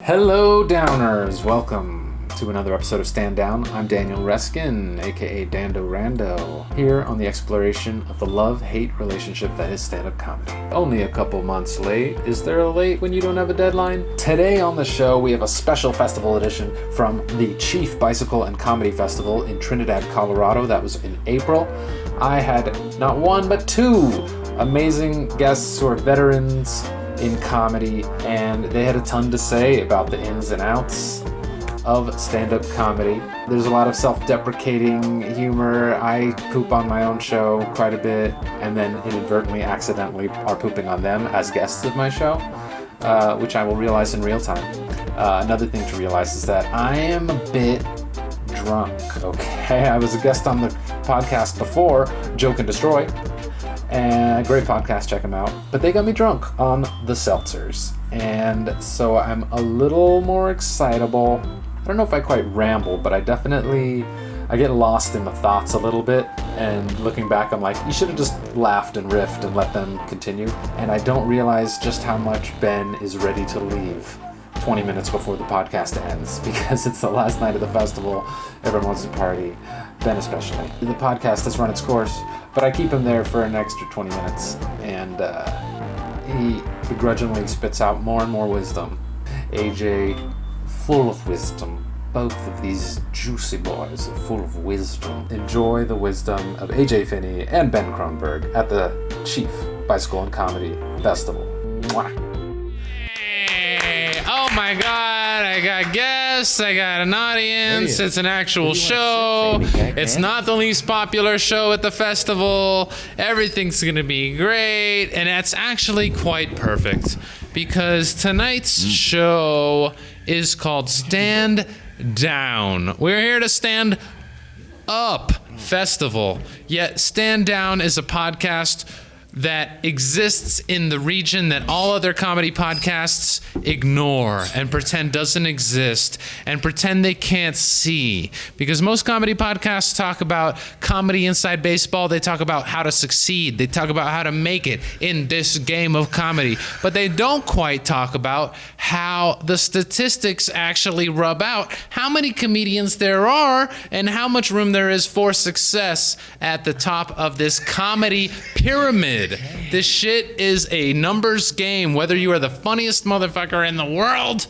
Hello, Downers! Welcome to another episode of standDOWN. I'm Daniel Reskin, aka Dando Rando, here on the exploration of the love-hate relationship that is stand-up comedy. Only a couple months late. Is there a late when you don't have a deadline? Today on the show, we have a special festival edition from the Chief Bicycle and Comedy Festival in Trinidad, Colorado. That was in April. I had not one, but two amazing guests who are veterans in comedy, and they had a ton to say about the ins and outs of stand-up comedy. There's a lot of self-deprecating humor. I poop on my own show quite a bit, and then inadvertently, accidentally are pooping on them as guests of my show, which I will realize in real time. Another thing to realize is that I am a bit drunk, okay? I was a guest on the podcast before, Joke and Destroy, and great podcast, check them out. But they got me drunk on the seltzers, and so I'm a little more excitable. I don't know if I quite ramble, but I get lost in the thoughts a little bit, and looking back, I'm like, you should have just laughed and riffed and let them continue. And I don't realize just how much Ben is ready to leave 20 minutes before the podcast ends, because it's the last night of the festival. Everyone wants to party, Ben especially. The podcast has run its course, but I keep him there for an extra 20 minutes, and he begrudgingly spits out more and more wisdom. AJ, full of wisdom. Both of these juicy boys are full of wisdom. Enjoy the wisdom of AJ Finney and Ben Kronberg at the Chief Bicycle and Comedy Festival. Mwah. Oh my God, I got guests, I got an audience, it's an actual show, it's not the least popular show at the festival, everything's gonna be great, and that's actually quite perfect, because tonight's show is called standDOWN. We're here to stand up festival, yet standDOWN is a podcast that exists in the region that all other comedy podcasts ignore and pretend doesn't exist and pretend they can't see. Because most comedy podcasts talk about comedy inside baseball. They talk about how to succeed. They talk about how to make it in this game of comedy. But they don't quite talk about how the statistics actually rub out how many comedians there are and how much room there is for success at the top of this comedy pyramid. This shit is a numbers game, whether you are the funniest motherfucker in the world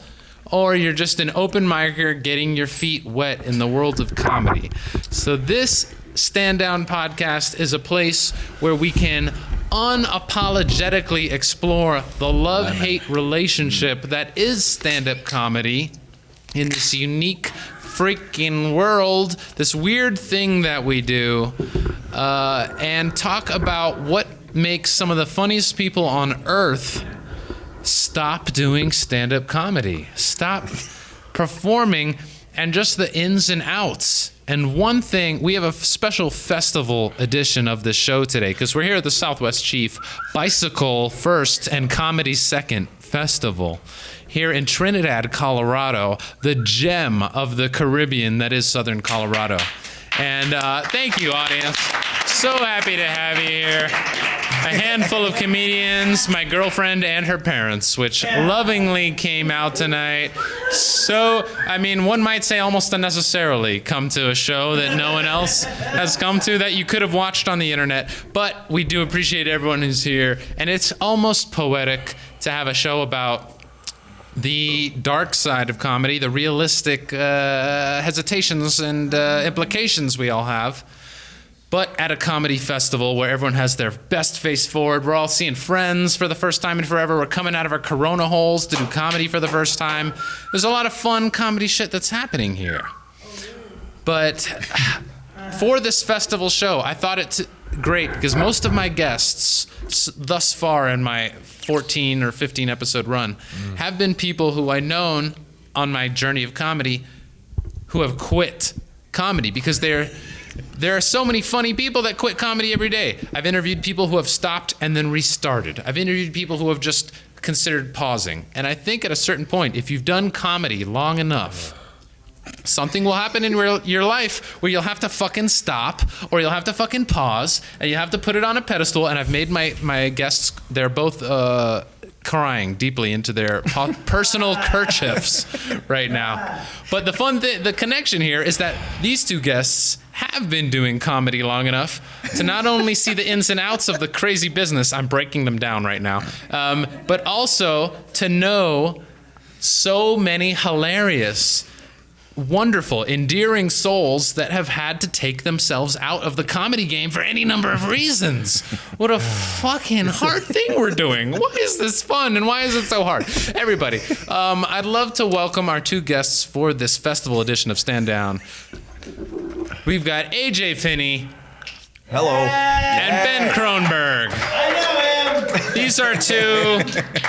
or you're just an open micer getting your feet wet in the world of comedy. So this standDOWN podcast is a place where we can unapologetically explore the love-hate relationship that is stand-up comedy in this unique freaking world, this weird thing that we do, and talk about what makes some of the funniest people on earth stop doing stand-up comedy, stop performing, and just the ins and outs. And one thing, we have a special festival edition of the show today, because we're here at the Southwest Chief Bicycle First and Comedy Second Festival here in Trinidad, Colorado, the gem of the Caribbean that is Southern Colorado. And thank you, audience. So happy to have you here. A handful of comedians, my girlfriend and her parents, which lovingly came out tonight. So, I mean, one might say almost unnecessarily come to a show that no one else has come to, that you could have watched on the internet. But we do appreciate everyone who's here. And it's almost poetic to have a show about the dark side of comedy, the realistic hesitations and implications we all have. But at a comedy festival where everyone has their best face forward, we're all seeing friends for the first time in forever. We're coming out of our corona holes to do comedy for the first time. There's a lot of fun comedy shit that's happening here. But for this festival show, I thought it great because most of my guests thus far in my 14 or 15 episode run have been people who I known on my journey of comedy who have quit comedy because there are so many funny people that quit comedy every day. I've interviewed people who have stopped and then restarted. I've interviewed people who have just considered pausing. And I think at a certain point, if you've done comedy long enough, something will happen in your life where you'll have to fucking stop or you'll have to fucking pause and you have to put it on a pedestal. And I've made my guests, they're both crying deeply into their personal kerchiefs right now. But the fun thing, the connection here is that these two guests have been doing comedy long enough to not only see the ins and outs of the crazy business, I'm breaking them down right now, but also to know so many hilarious, wonderful, endearing souls that have had to take themselves out of the comedy game for any number of reasons. What a fucking hard thing we're doing. Why is this fun and why is it so hard? Everybody, I'd love to welcome our two guests for this festival edition of Stand Down. We've got AJ Finney. Hello. And Ben Kronberg. I know him. These are two,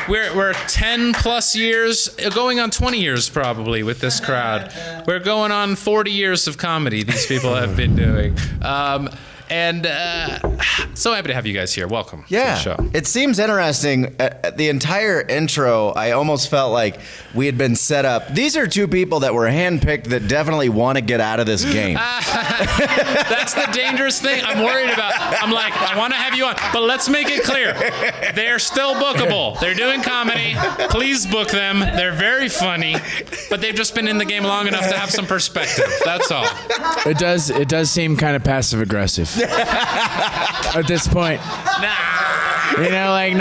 we're 10 plus years, going on 20 years probably with this crowd. We're going on 40 years of comedy these people have been doing. And so happy to have you guys here. Welcome to the show. It seems interesting. The entire intro, I almost felt like we had been set up. These are two people that were handpicked that definitely want to get out of this game. That's the dangerous thing I'm worried about. I'm like, I want to have you on, but let's make it clear. They're still bookable. They're doing comedy. Please book them. They're very funny, but they've just been in the game long enough to have some perspective. That's all. It does seem kind of passive aggressive at this point. Nah. You know,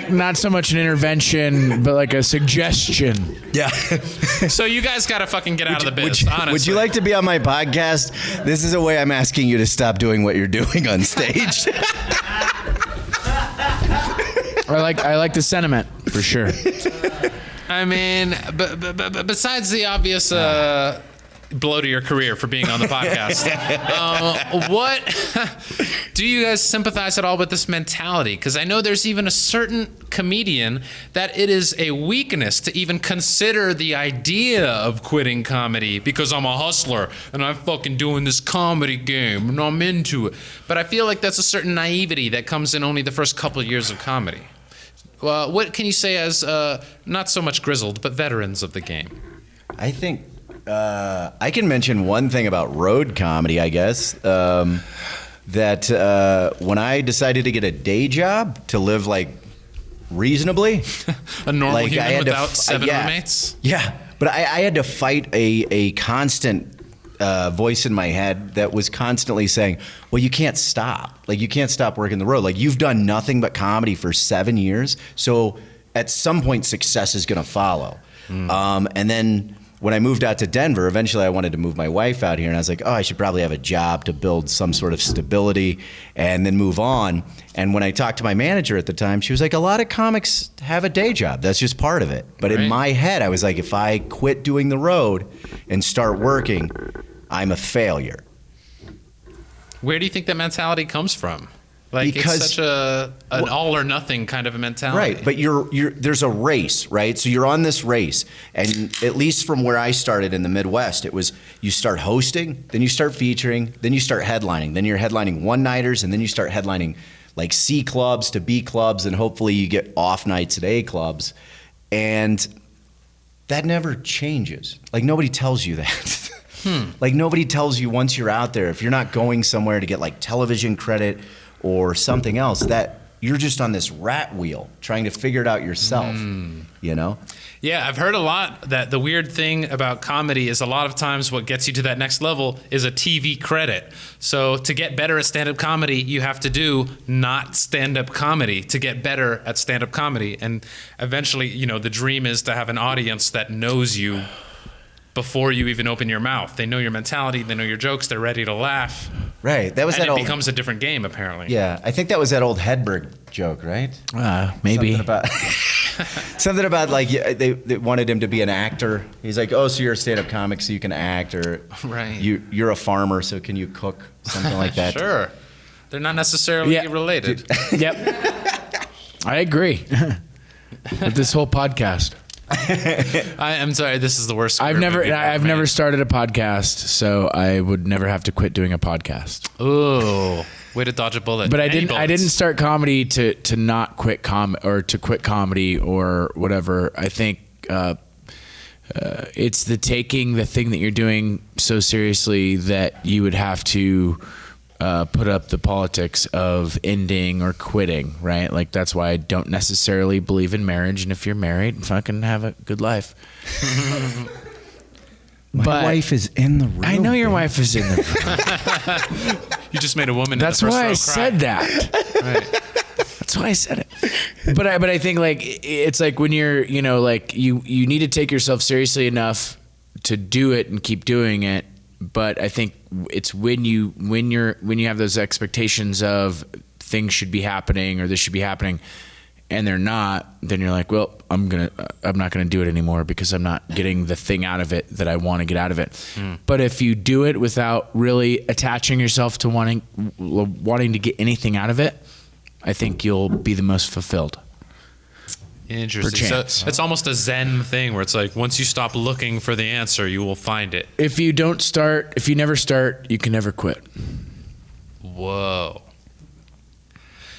not so much an intervention, but like a suggestion. Yeah. So you guys got to fucking get out of the biz, honestly. Would you like to be on my podcast? This is a way I'm asking you to stop doing what you're doing on stage. I like the sentiment for sure. I mean, but besides the obvious blow to your career for being on the podcast, what do you guys sympathize at all with this mentality? Because I know there's even a certain comedian that it is a weakness to even consider the idea of quitting comedy because I'm a hustler and I'm fucking doing this comedy game and I'm into it. But I feel like that's a certain naivety that comes in only the first couple of years of comedy. What can you say as not so much grizzled, but veterans of the game? I think I can mention one thing about road comedy, I guess, that when I decided to get a day job to live like reasonably, a normal like human without seven roommates. Yeah, but I had to fight a constant voice in my head that was constantly saying, well, you can't stop. Like, you can't stop working the road. Like, you've done nothing but comedy for 7 years. So at some point, success is going to follow. And then when I moved out to Denver, eventually I wanted to move my wife out here. And I was like, oh, I should probably have a job to build some sort of stability and then move on. And when I talked to my manager at the time, she was like, a lot of comics have a day job. That's just part of it. But in my head, I was like, if I quit doing the road and start working, I'm a failure. Where do you think that mentality comes from? Like, because it's such an all or nothing kind of a mentality. Right, but there's a race, right? So you're on this race, and at least from where I started in the Midwest, it was you start hosting, then you start featuring, then you start headlining, then you're headlining one-nighters, and then you start headlining like C clubs to B clubs, and hopefully you get off nights at A clubs, and that never changes. Like, nobody tells you that. Like, nobody tells you once you're out there, if you're not going somewhere to get like television credit or something else, that you're just on this rat wheel trying to figure it out yourself, you know? Yeah, I've heard a lot that the weird thing about comedy is a lot of times what gets you to that next level is a TV credit. So to get better at stand-up comedy, you have to do not stand-up comedy to get better at stand-up comedy. And eventually, you know, the dream is to have an audience that knows you before you even open your mouth. They know your mentality, they know your jokes, they're ready to laugh. Right. That was and that it old, becomes a different game, apparently. Yeah, I think that was that old Hedberg joke, right? Maybe. Something about like they wanted him to be an actor. He's like, oh, so you're a stand-up comic, so you can act, or right. You're a farmer, so can you cook? Something like that. Sure. They're not necessarily related. Yep. I agree. With this whole podcast. I'm sorry, this is the worst. I've never started a podcast, so I would never have to quit doing a podcast. Ooh, way to dodge a bullet. But I didn't start comedy to not quit or to quit comedy or whatever. I think it's the taking the thing that you're doing so seriously that you would have to put up the politics of ending or quitting, right? Like that's why I don't necessarily believe in marriage. And if you're married, fucking have a good life. My wife is in the room. I know your wife is in the room. You just made a woman. That's in the first why row I cry. said that. Right. That's why I said it. But I think like it's like when you're, you know, like you need to take yourself seriously enough to do it and keep doing it. But I think it's when you have those expectations of things should be happening or this should be happening, and they're not, then you're like, well, I'm not gonna do it anymore because I'm not getting the thing out of it that I want to get out of it. But if you do it without really attaching yourself to wanting to get anything out of it, I think you'll be the most fulfilled. Interesting. So it's almost a Zen thing where it's like once you stop looking for the answer, you will find it. If you never start, you can never quit. Whoa.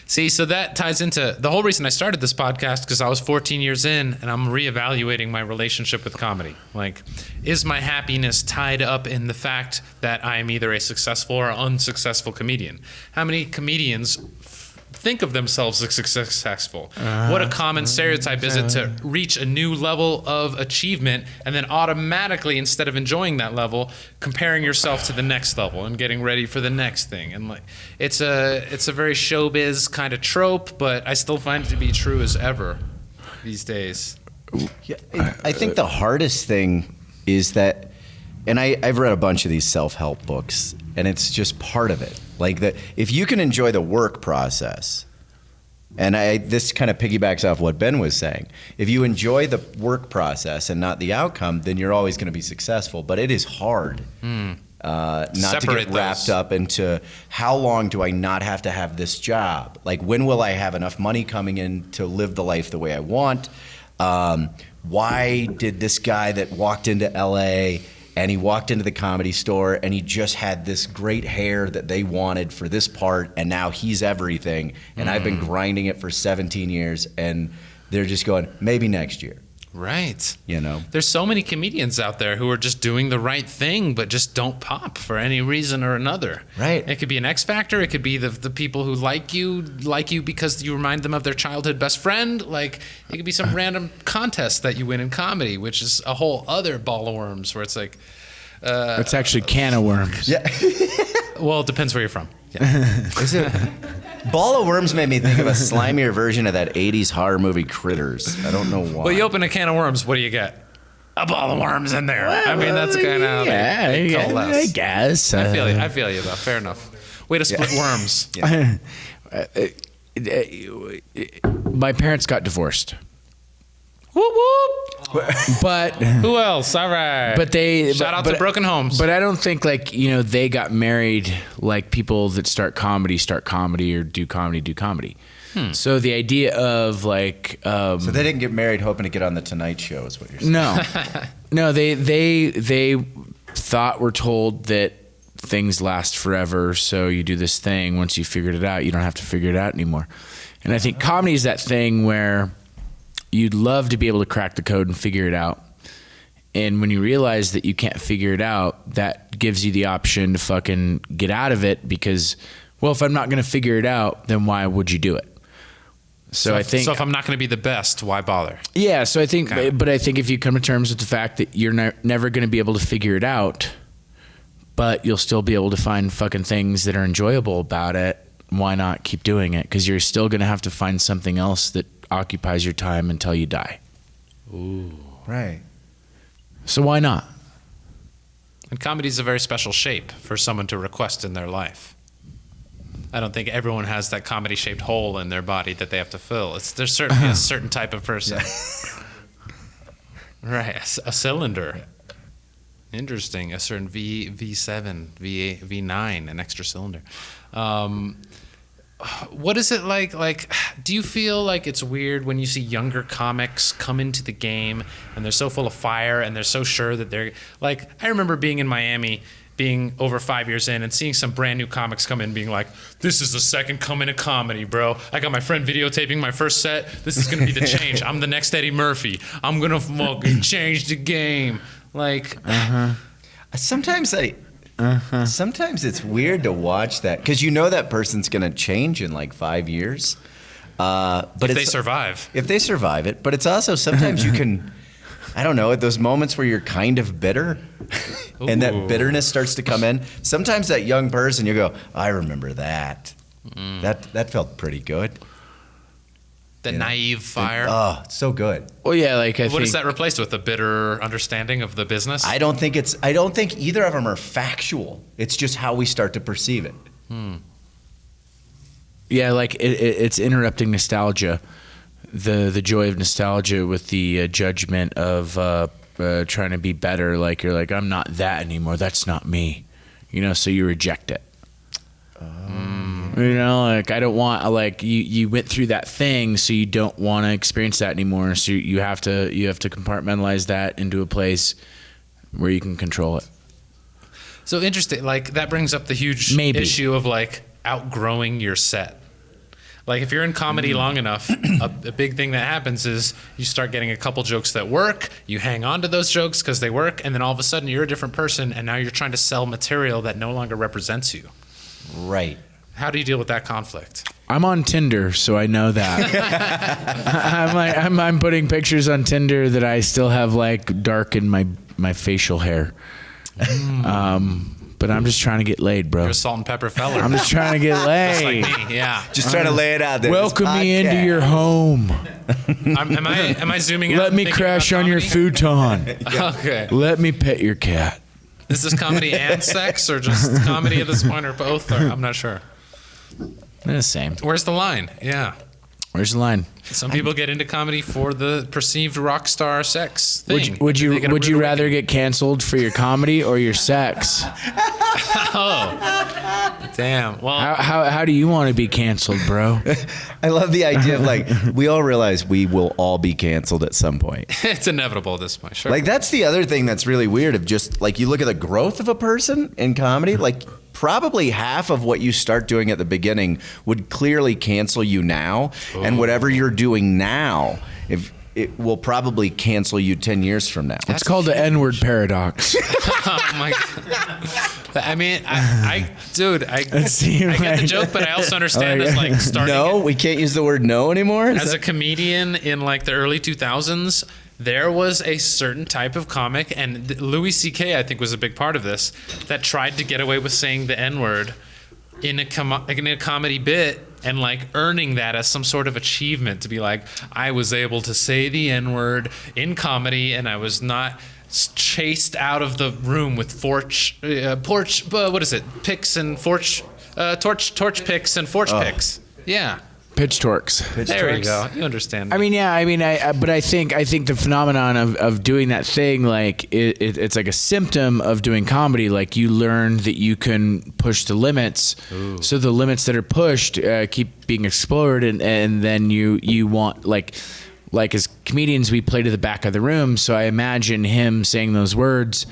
See, so that ties into the whole reason I started this podcast, because I was 14 years in and I'm reevaluating my relationship with comedy. Like, is my happiness tied up in the fact that I am either a successful or unsuccessful comedian? How many comedians think of themselves as successful? What a common stereotype is it to reach a new level of achievement and then automatically, instead of enjoying that level, comparing yourself to the next level and getting ready for the next thing? And like, it's a very showbiz kind of trope, but I still find it to be true as ever these days. Yeah, I think the hardest thing is that, and I've read a bunch of these self-help books, and it's just part of it. Like that, if you can enjoy the work process, and this kind of piggybacks off what Ben was saying. If you enjoy the work process and not the outcome, then you're always going to be successful. But it is hard not to get wrapped up into how long do I not have to have this job? Like when will I have enough money coming in to live the life the way I want? Why did this guy that walked into LA and he walked into the Comedy Store and he just had this great hair that they wanted for this part, and now he's everything, and I've been grinding it for 17 years, and they're just going, maybe next year. Right. You know? There's so many comedians out there who are just doing the right thing but just don't pop for any reason or another. Right. It could be an X factor. It could be the people who like you because you remind them of their childhood best friend. Like, it could be some random contest that you win in comedy, which is a whole other ball of worms where it's like... it's actually can of worms. Yeah. Well, it depends where you're from. Yeah. Is it? Ball of Worms made me think of a slimier version of that 80s horror movie Critters. I don't know why. Well, you open a can of worms, what do you get? A ball of worms in there. I mean, that's kind of how they coalesce. I guess. I feel you, though. Fair enough. Way to split worms. Yeah. My parents got divorced. Whoop, whoop. But Who else? All right. But they Shout out to Broken Homes. But I don't think like, you know, they got married like people that start comedy or do comedy. So the idea of like So they didn't get married hoping to get on the Tonight Show is what you're saying. No, they were told that things last forever, so you do this thing. Once you figured it out, you don't have to figure it out anymore. And I think comedy is that thing where you'd love to be able to crack the code and figure it out. And when you realize that you can't figure it out, that gives you the option to fucking get out of it because, well, if I'm not going to figure it out, then why would you do it? So I think... So if I'm not going to be the best, why bother? Yeah, so I think... Okay. But I think if you come to terms with the fact that you're never going to be able to figure it out, but you'll still be able to find fucking things that are enjoyable about it, why not keep doing it? Because you're still going to have to find something else that occupies your time until you die. Ooh. Right. So why not? And comedy is a very special shape for someone to request in their life. I don't think everyone has that comedy-shaped hole in their body that they have to fill. There's certainly a certain type of person. Right, a cylinder. Interesting. A certain V7, V8, V9, an extra cylinder. What is it like? Like, do you feel like it's weird when you see younger comics come into the game and they're so full of fire and they're so sure that they're like, I remember being in Miami, being over 5 years in and seeing some brand new comics come in being like, this is the second coming of comedy, bro. I got my friend videotaping my first set. This is going to be the change. I'm the next Eddie Murphy. I'm going to fucking change the game. Like, Sometimes Sometimes it's weird to watch that because you know that person's going to change in like 5 years. But if they survive. If they survive it. But it's also sometimes you can, I don't know, at those moments where you're kind of bitter and that bitterness starts to come in. Sometimes that young person, you go, I remember that. That felt pretty good. The naive fire. Oh, it's so good. Well, yeah, like I What think is that replaced with? A bitter understanding of the business? I don't think either of them are factual. It's just how we start to perceive it. Yeah, like it's interrupting nostalgia, the joy of nostalgia with the judgment of trying to be better. Like you're like, I'm not that anymore. That's not me. So you reject it. Like I don't want like you went through that thing, so you don't want to experience that anymore. So you have to compartmentalize that into a place where you can control it. So interesting. Like that brings up the huge issue of like outgrowing your set. Like if you're in comedy long enough, a big thing that happens is you start getting a couple jokes that work, you hang on to those jokes because they work, and then all of a sudden you're a different person, and now you're trying to sell material that no longer represents you. Right. How do you deal with that conflict? I'm on Tinder, so I know that. I'm putting pictures on Tinder that I still have like dark in my facial hair. But I'm just trying to get laid, bro. You're a salt and pepper fella. I'm just trying to get laid. Just like me, yeah. Just trying to lay it out there. Welcome me into your home. Am I zooming out? Let me crash on your futon. Okay. Let me pet your cat. Is this comedy and sex, or just comedy at this point, or both? Or I'm not sure. They're the same. Where's the line? Yeah. Where's the line? Some people get into comedy for the perceived rock star sex thing. Would you rather get canceled for your comedy or your sex? Oh, damn. Well, how do you want to be canceled, bro? I love the idea of like we all realize we will all be canceled at some point. it's inevitable at this point. Sure. Like that's the other thing that's really weird of just like you look at the growth of a person in comedy, like probably half of what you start doing at the beginning would clearly cancel you now. Ooh. And whatever you're doing now, if it will probably cancel you 10 years from now. It's called the N-word paradox. Oh my God. I mean, I get the joke, but I also understand this like starting. No, we can't use the word no anymore. As a comedian in like the early 2000s, there was a certain type of comic, and Louis C.K. I think was a big part of this, that tried to get away with saying the N-word in a comedy bit and like earning that as some sort of achievement to be like, I was able to say the N-word in comedy and I was not chased out of the room with torch picks and torch picks and forge picks. Yeah. Pitchforks. There you go. You understand. I think the phenomenon of doing that thing, like it's like a symptom of doing comedy. Like you learn that you can push the limits. Ooh. So the limits that are pushed keep being explored, and then you want like as comedians we play to the back of the room. So I imagine him saying those words.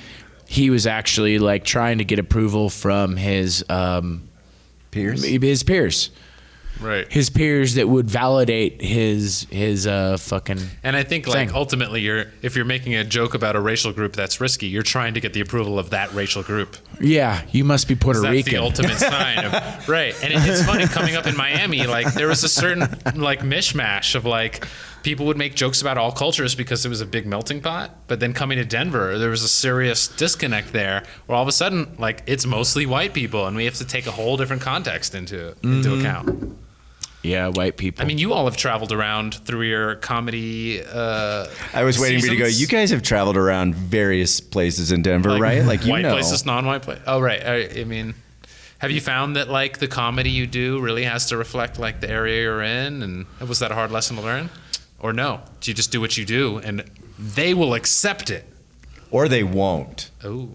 He was actually like trying to get approval from his peers. His peers. Right. His peers that would validate his fucking. And I think like ultimately if you're making a joke about a racial group that's risky, you're trying to get the approval of that racial group. Yeah, you must be Puerto Rican. That's the ultimate sign of right. And it's funny coming up in Miami, like there was a certain like mishmash of like people would make jokes about all cultures because it was a big melting pot. But then coming to Denver, there was a serious disconnect there where all of a sudden like it's mostly white people and we have to take a whole different context into account. Yeah, white people. I mean, you all have traveled around through your comedy I was waiting for you to go, seasons. you guys have traveled around various places in Denver, right? Like you white know. places, non-white places. Oh, right. I mean, have you found that like the comedy you do really has to reflect like the area you're in? And was that a hard lesson to learn? Or no? Do you just do what you do and they will accept it? Or they won't. Oh.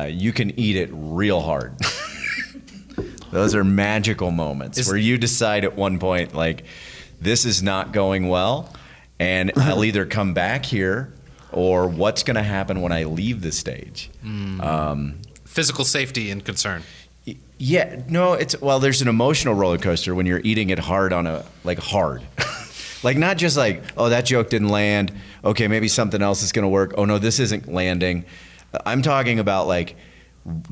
You can eat it real hard. Those are magical moments where you decide at one point, like, this is not going well, and I'll either come back here or what's going to happen when I leave the stage. Physical safety and concern. Yeah, no, there's an emotional roller coaster when you're eating it hard hard. Like, not just like, oh, that joke didn't land. Okay, maybe something else is going to work. Oh, no, this isn't landing. I'm talking about, like,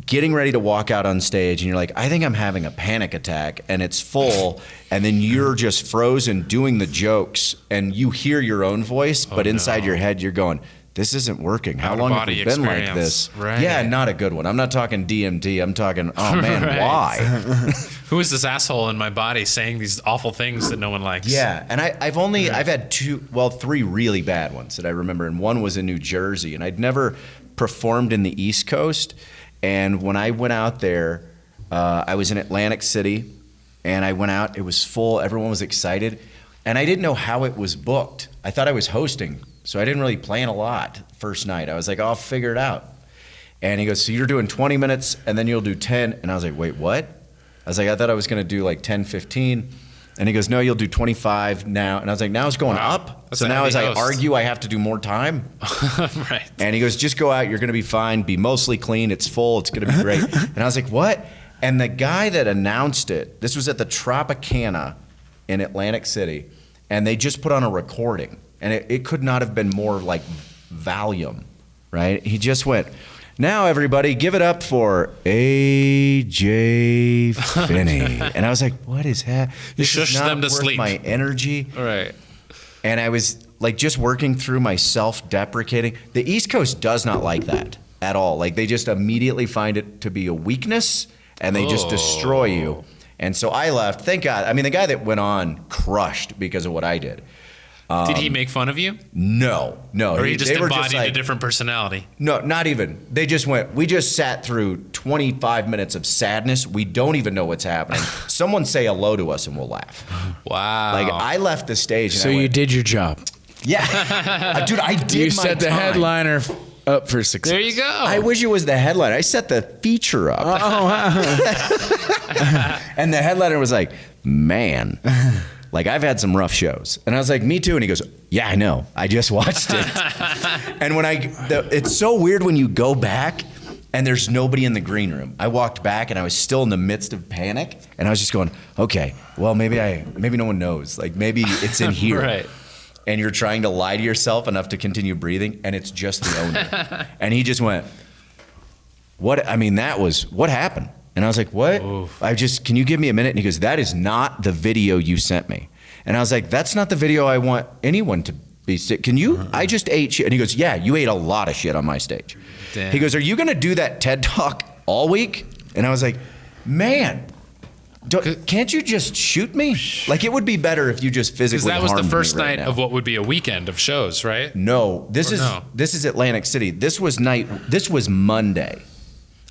getting ready to walk out on stage, and you're like, I think I'm having a panic attack, and it's full, and then you're just frozen doing the jokes, and you hear your own voice, but inside your head you're going, this isn't working. How long have we been like this? Right. Yeah, not a good one. I'm not talking DMT. I'm talking, oh man, Right. why? Who is this asshole in my body saying these awful things that no one likes? Yeah, and I've had three really bad ones that I remember, and one was in New Jersey, and I'd never performed in the East Coast, and when I went out there, I was in Atlantic City, and I went out, it was full, everyone was excited, and I didn't know how it was booked. I thought I was hosting, so I didn't really plan a lot first night. I was like, I'll figure it out. And he goes, so you're doing 20 minutes, and then you'll do 10, and I was like, wait, what? I was like, I thought I was gonna do like 10, 15. And he goes, no, you'll do 25 now. And I was like, now it's going up? That's So a now heavy as I host. argue, I have to do more time? Right. And he goes, just go out, you're gonna be fine, be mostly clean, it's full, it's gonna be great. And I was like, what? And the guy that announced it, this was at the Tropicana in Atlantic City, and they just put on a recording. And it could not have been more like Valium, right? He just went, now everybody give it up for AJ Finney. And I was like, what is that? This is shushed not them to worth sleep. my energy. Right. And I was like just working through my self-deprecating. The East Coast does not like that at all. Like they just immediately find it to be a weakness and they just destroy you. And so I left. Thank God. I mean, the guy that went on crushed because of what I did. Did he make fun of you? No. Or he just they were embodied like, a different personality? No, not even. They just went, we just sat through 25 minutes of sadness. We don't even know what's happening. Someone say hello to us and we'll laugh. Wow. Like I left the stage and So I you went, did your job. yeah. Dude, I did You my set the time. headliner up for success. there you go. I wish it was the headliner. I set the feature up. And the headliner was like, man, like I've had some rough shows. And I was like, me too. And he goes, yeah, I know. I just watched it. And when it's so weird when you go back and there's nobody in the green room. I walked back and I was still in the midst of panic. And I was just going, okay, well, maybe no one knows. Like maybe it's in here. Right. And you're trying to lie to yourself enough to continue breathing, and it's just the owner. And he just went, what happened? And I was like, what? Oof. Can you give me a minute? And he goes, that is not the video you sent me. And I was like, that's not the video I want anyone to be sick. Can you? I just ate shit. And he goes, yeah, you ate a lot of shit on my stage. Damn. He goes, are you gonna do that TED Talk all week? And I was like, man, can't you just shoot me? Like it would be better if you just physically Because that was the harmed me first right night now. of what would be a weekend of shows, right? No, this no? is Atlantic City. This was Monday.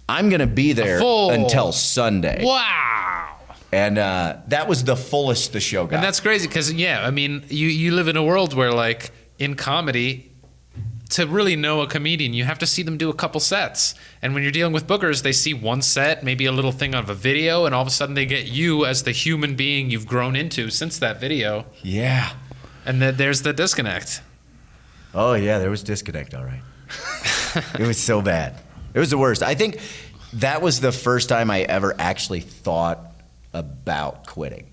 I'm gonna be there full- until Sunday. Wow. And that was the fullest the show got. And that's crazy because, yeah, I mean, you live in a world where, like, in comedy, to really know a comedian, you have to see them do a couple sets. And when you're dealing with bookers, they see one set, maybe a little thing of a video, and all of a sudden they get you as the human being you've grown into since that video. Yeah. And then there's the disconnect. Oh yeah, there was disconnect, all right. It was so bad. It was the worst. I think that was the first time I ever actually thought about quitting.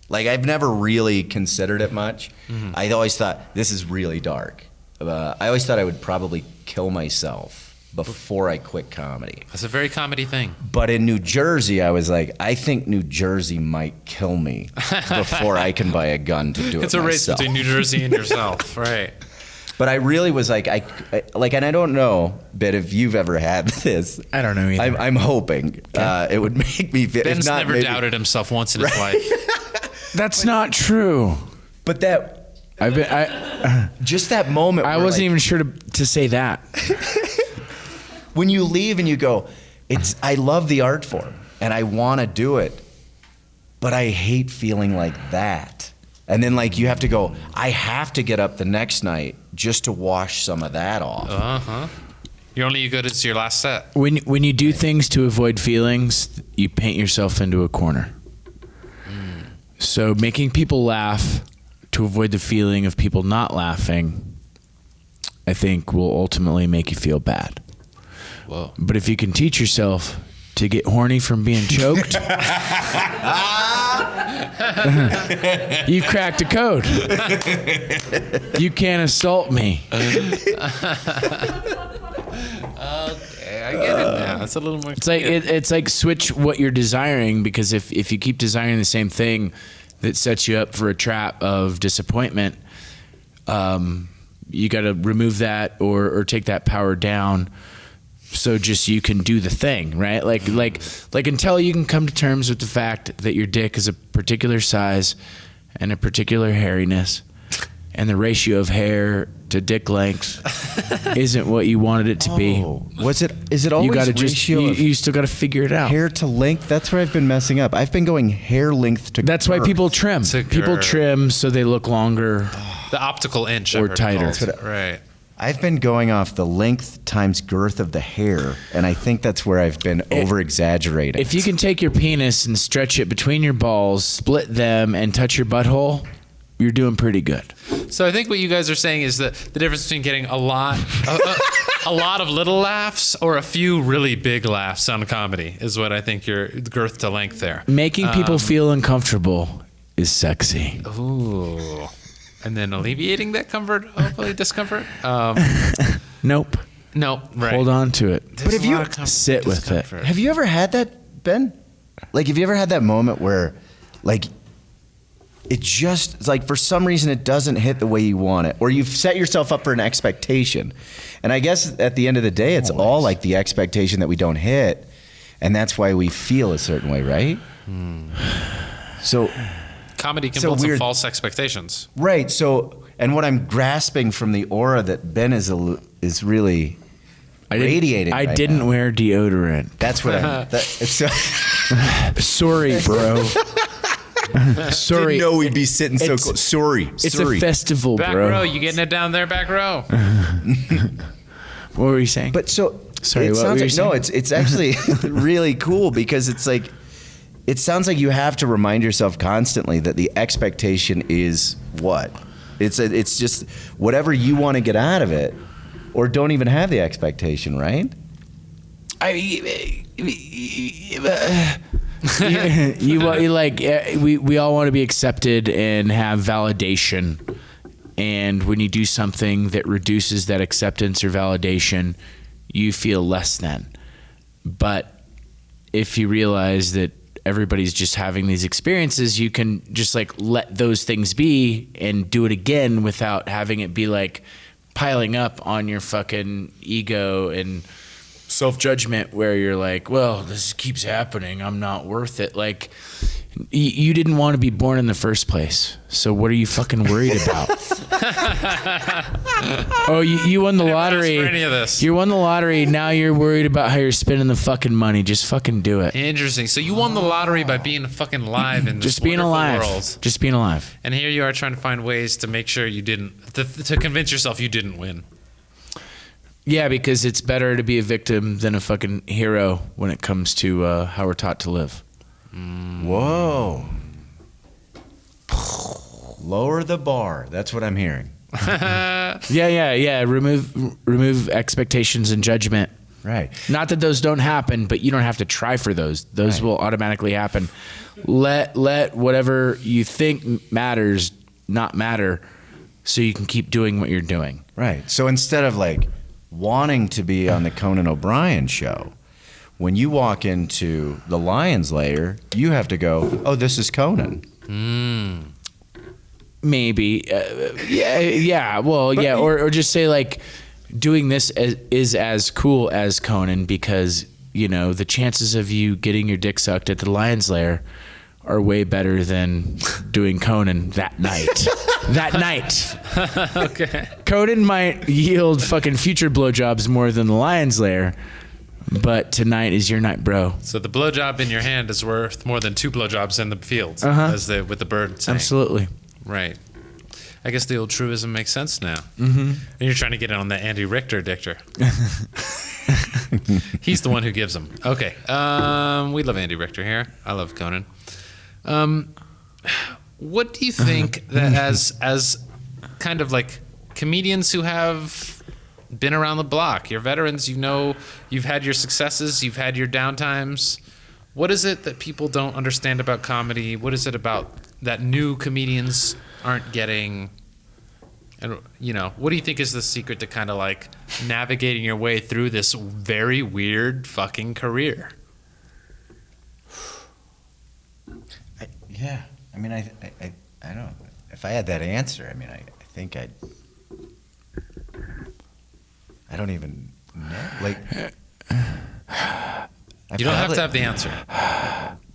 Like I've never really considered it much. Mm-hmm. I always thought, this is really dark. I always thought I would probably kill myself before I quit comedy. That's a very comedy thing. But in New Jersey, I was like, I think New Jersey might kill me before I can buy a gun to do it It's a race myself. between New Jersey and yourself, right? But I really was like, and I don't know, Ben, if you've ever had this. I don't know either. I'm hoping it would make me feel. Ben's if not, never maybe, doubted himself once in his life. That's not true. But that. Just that moment. I where, wasn't like, even sure to say that. when you leave and you go, I love the art form and I want to do it, but I hate feeling like that. And then like you have to go, I have to get up the next night just to wash some of that off. Uh-huh. You're only as good as your last set. When you do things to avoid feelings, you paint yourself into a corner. So making people laugh to avoid the feeling of people not laughing, I think will ultimately make you feel bad. Whoa. But if you can teach yourself to get horny from being choked, you cracked a code. You can't assault me. Okay, I get it now. That's a little more. It's like it's like switch what you're desiring, because if you keep desiring the same thing, that sets you up for a trap of disappointment. You got to remove that or take that power down, so just you can do the thing, right? Like until you can come to terms with the fact that your dick is a particular size and a particular hairiness, and the ratio of hair to dick length isn't what you wanted it to be. Is it always You got to ratio of you still got to figure it out. hair to length? That's where I've been messing up. I've been going hair length to That's why girth. people trim. To People girth. trim so they look longer. The optical inch. Or I've heard tighter. called. That's what Right. I've been going off the length times girth of the hair, and I think that's where I've been over-exaggerating. If you can take your penis and stretch it between your balls, split them, and touch your butthole, you're doing pretty good. So I think what you guys are saying is that the difference between getting a lot of little laughs or a few really big laughs on comedy is what I think your girth to length there. Making people feel uncomfortable is sexy. Ooh. And then alleviating that hopefully discomfort. Nope. No, right. Hold on to it. There's if a you lot of sit with it. discomfort. Have you ever had that, Ben? Like, have you ever had that moment where, like, it's like for some reason it doesn't hit the way you want it, or you've set yourself up for an expectation, and I guess at the end of the day, it's all like the expectation that we don't hit, and that's why we feel a certain way, right? So, Comedy can So build some weird. false expectations. right. So, and what I'm grasping from the aura that Ben is really radiating. I right didn't now. wear deodorant. That's what I'm. Sorry, bro. Sorry. Didn't know we'd be sitting so It's- close. Sorry. It's Sorry. a festival, Back bro. row, you getting it down there, back row? What were you saying? But so Sorry, it what sounds were you like, no, saying? it's actually really cool, because it's like, it sounds like you have to remind yourself constantly that the expectation is what? It's just whatever you want to get out of it, or don't even have the expectation, right? We all want to be accepted and have validation, and when you do something that reduces that acceptance or validation, you feel less than. But if you realize that everybody's just having these experiences, you can just like let those things be and do it again without having it be like piling up on your fucking ego and self-judgment, where you're like, well, this keeps happening, I'm not worth it. Like, you didn't want to be born in the first place, so what are you fucking worried about? Oh, you won the lottery. asked for any of this. You won the lottery, now you're worried about how you're spending the fucking money. Just fucking do it. Interesting. So you won the lottery by being fucking alive in this Just being wonderful alive. world. Just being alive. And here you are trying to find ways to make sure you didn't, to convince yourself you didn't win. Yeah, because it's better to be a victim than a fucking hero when it comes to how we're taught to live. Whoa. Lower the bar. That's what I'm hearing. Yeah. Remove expectations and judgment. Right. Not that those don't happen, but you don't have to try for those. Those will automatically happen. Let whatever you think matters not matter, so you can keep doing what you're doing. Right. So instead of like wanting to be on the Conan O'Brien show, when you walk into the Lion's Lair, you have to go, oh, this is Conan. Maybe. Yeah. Well, yeah. Or just say like, doing this is as cool as Conan, because, you know, the chances of you getting your dick sucked at the Lion's Lair are way better than doing Conan that night. That night. Okay. Conan might yield fucking future blowjobs more than the Lion's Lair, but tonight is your night, bro. So the blowjob in your hand is worth more than 2 blowjobs in the field, as with the bird saying. Absolutely. Right. I guess the old truism makes sense now. Mm-hmm. And you're trying to get it on the Andy Richter dictor. He's the one who gives them. Okay. We love Andy Richter here. I love Conan. What do you think that as kind of like comedians who have been around the block, you're veterans, you know, you've had your successes, you've had your downtimes. What is it that people don't understand about comedy? What is it about that new comedians aren't getting? And, what do you think is the secret to kind of like navigating your way through this very weird fucking career? Yeah. I mean, I don't know. If I had that answer, I mean, I think I don't even know. Like, You don't have to have the answer.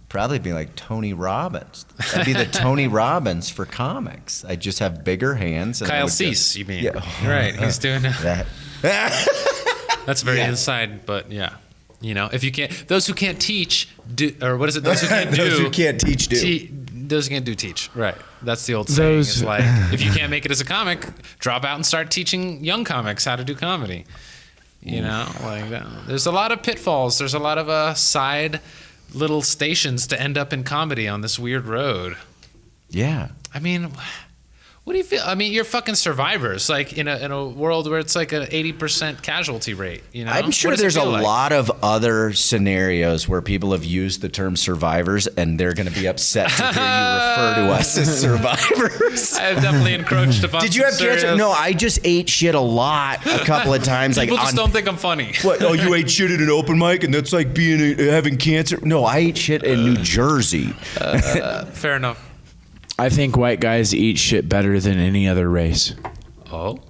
Probably be like Tony Robbins. I'd be the Tony Robbins for comics. I'd just have bigger hands. And Kyle Cease, you mean? Yeah. Right. He's doing that. That's very inside, but yeah. If you can't, those who can't teach, do, or what is it? Those who can't do. Those who can't teach, do. Those who can't do, teach. Right. That's the old saying. It's like, if you can't make it as a comic, drop out and start teaching young comics how to do comedy. Like that. There's a lot of pitfalls. There's a lot of side little stations to end up in comedy on this weird road. Yeah. I mean, what do you feel? I mean, you're fucking survivors, like in a world where it's like an 80% casualty rate. I'm sure there's a lot of other scenarios where people have used the term survivors, and they're going to be upset to hear you refer to us as survivors. I have definitely encroached upon. Did you have cancer? No, I just ate shit a lot a couple of times. People just don't think I'm funny. What? Oh, you ate shit at an open mic, and that's like having cancer? No, I ate shit in New Jersey. Fair enough. I think white guys eat shit better than any other race. Oh?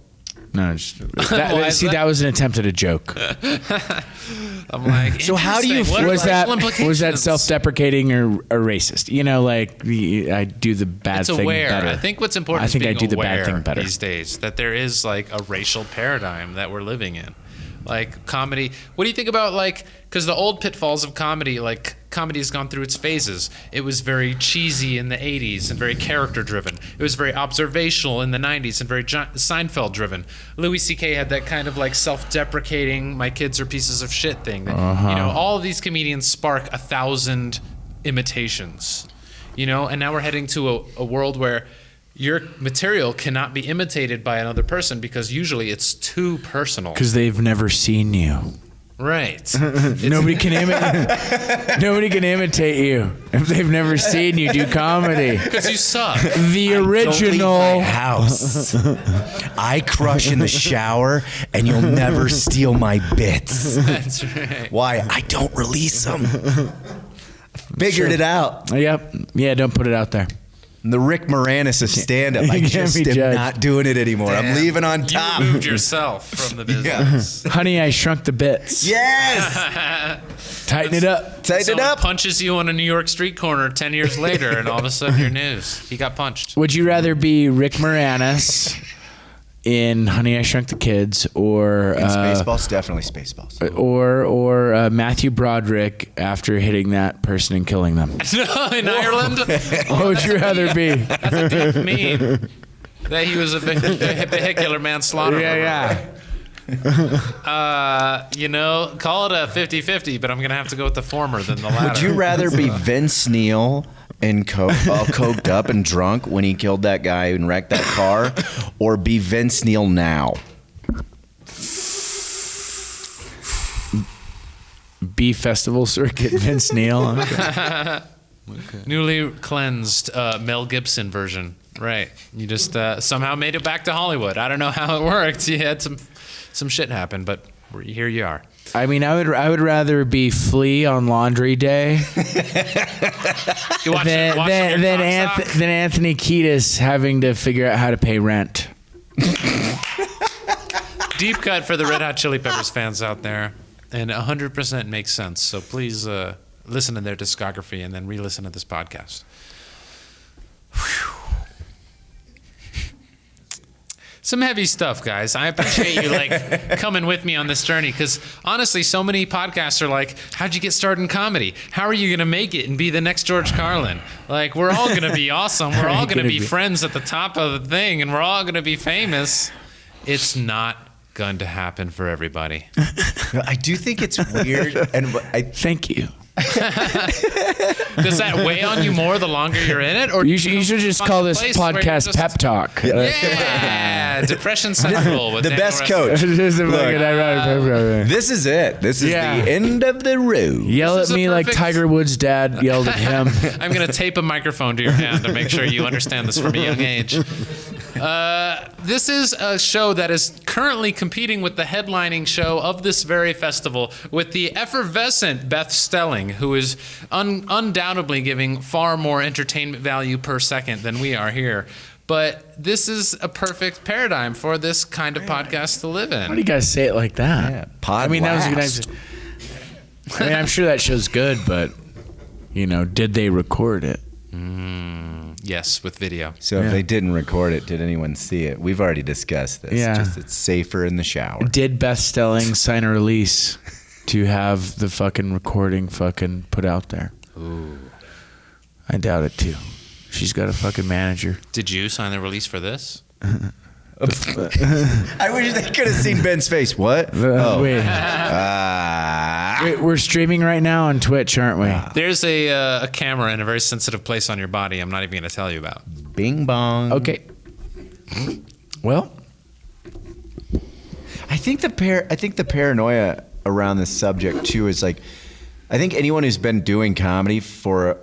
No, that was an attempt at a joke. I'm like, so how do you feel? Was that self-deprecating or racist? I do the bad thing better. I think what's important I think is I being do the aware bad thing better these days, that there is like a racial paradigm that we're living in. Like comedy, what do you think about because the old pitfalls of comedy, like comedy has gone through its phases. It was very cheesy in the 80s and very character driven. It was very observational in the 90s and very Seinfeld driven. Louis C.K. had that kind of like self-deprecating, my kids are pieces of shit thing. All of these comedians spark 1,000 imitations, and now we're heading to a world where your material cannot be imitated by another person because usually it's too personal. Because they've never seen you. Right. Nobody can imitate you if they've never seen you do comedy. Because you suck. The original don't leave my house. I crush in the shower, and you'll never steal my bits. That's right. Why? I don't release them. Figured it out. Yep. Yeah, don't put it out there. The Rick Moranis of stand-up. I just am not doing it anymore. Damn. I'm leaving on top. You removed yourself from the business. Yeah. Honey, I Shrunk the Bits. Yes. Tighten it up. Tighten it up. Punches you on a New York street corner 10 years later, and all of a sudden you're news. He got punched. Would you rather be Rick Moranis in Honey, I Shrunk the Kids, or Spaceballs? Definitely Spaceballs. Or Matthew Broderick after hitting that person and killing them? In Ireland? What would you rather be? That's a deep meme. That he was a vehicular manslaughter. Yeah. Call it a 50-50, but I'm going to have to go with the former than the latter. Would you rather be Vince Neil and all coked up and drunk when he killed that guy and wrecked that car, or be Vince Neil now? B Festival Circuit Vince Neil. Okay. Newly cleansed Mel Gibson version. Right. You just somehow made it back to Hollywood. I don't know how it worked. You had some shit happen, but here you are. I mean, I would rather be Flea on Laundry Day than Anthony Kiedis having to figure out how to pay rent. Deep cut for the Red Hot Chili Peppers fans out there, and 100% makes sense. So please listen to their discography and then re-listen to this podcast. Whew. Some heavy stuff, guys. I appreciate you coming with me on this journey, because honestly, so many podcasts are like, how'd you get started in comedy? How are you going to make it and be the next George Carlin? Like, we're all going to be awesome. We're all going to be friends at the top of the thing, and we're all going to be famous. It's not going to happen for everybody. I do think it's weird. Thank you. Does that weigh on you more the longer you're in it? Or you should just call this podcast Pep Talk. Yeah, Depression Central with the Daniel best Reskin. coach. Look, this is it. This is the end of the road. Yell at me like Tiger Woods' dad yelled at him. I'm going to tape a microphone to your hand to make sure you understand this from a young age. This is a show that is currently competing with the headlining show of this very festival with the effervescent Beth Stelling, who is undoubtedly giving far more entertainment value per second than we are here. But this is a perfect paradigm for this kind of podcast to live in. Why do you guys say it like that? Yeah, pod I mean, that was a last. nice. I mean, I'm sure that show's good, but did they record it? Yes, with video. So if they didn't record it, did anyone see it? We've already discussed this. Yeah. Just it's safer in the shower. Did Beth Stelling sign a release to have the fucking recording fucking put out there? Ooh. I doubt it too. She's got a fucking manager. Did you sign the release for this? I wish they could have seen Ben's face. What? Wait, we're streaming right now on Twitch, aren't we? There's a camera in a very sensitive place on your body I'm not even going to tell you about. Bing bong. Okay. Well, I think the paranoia around this subject too is like, I think anyone who's been doing comedy for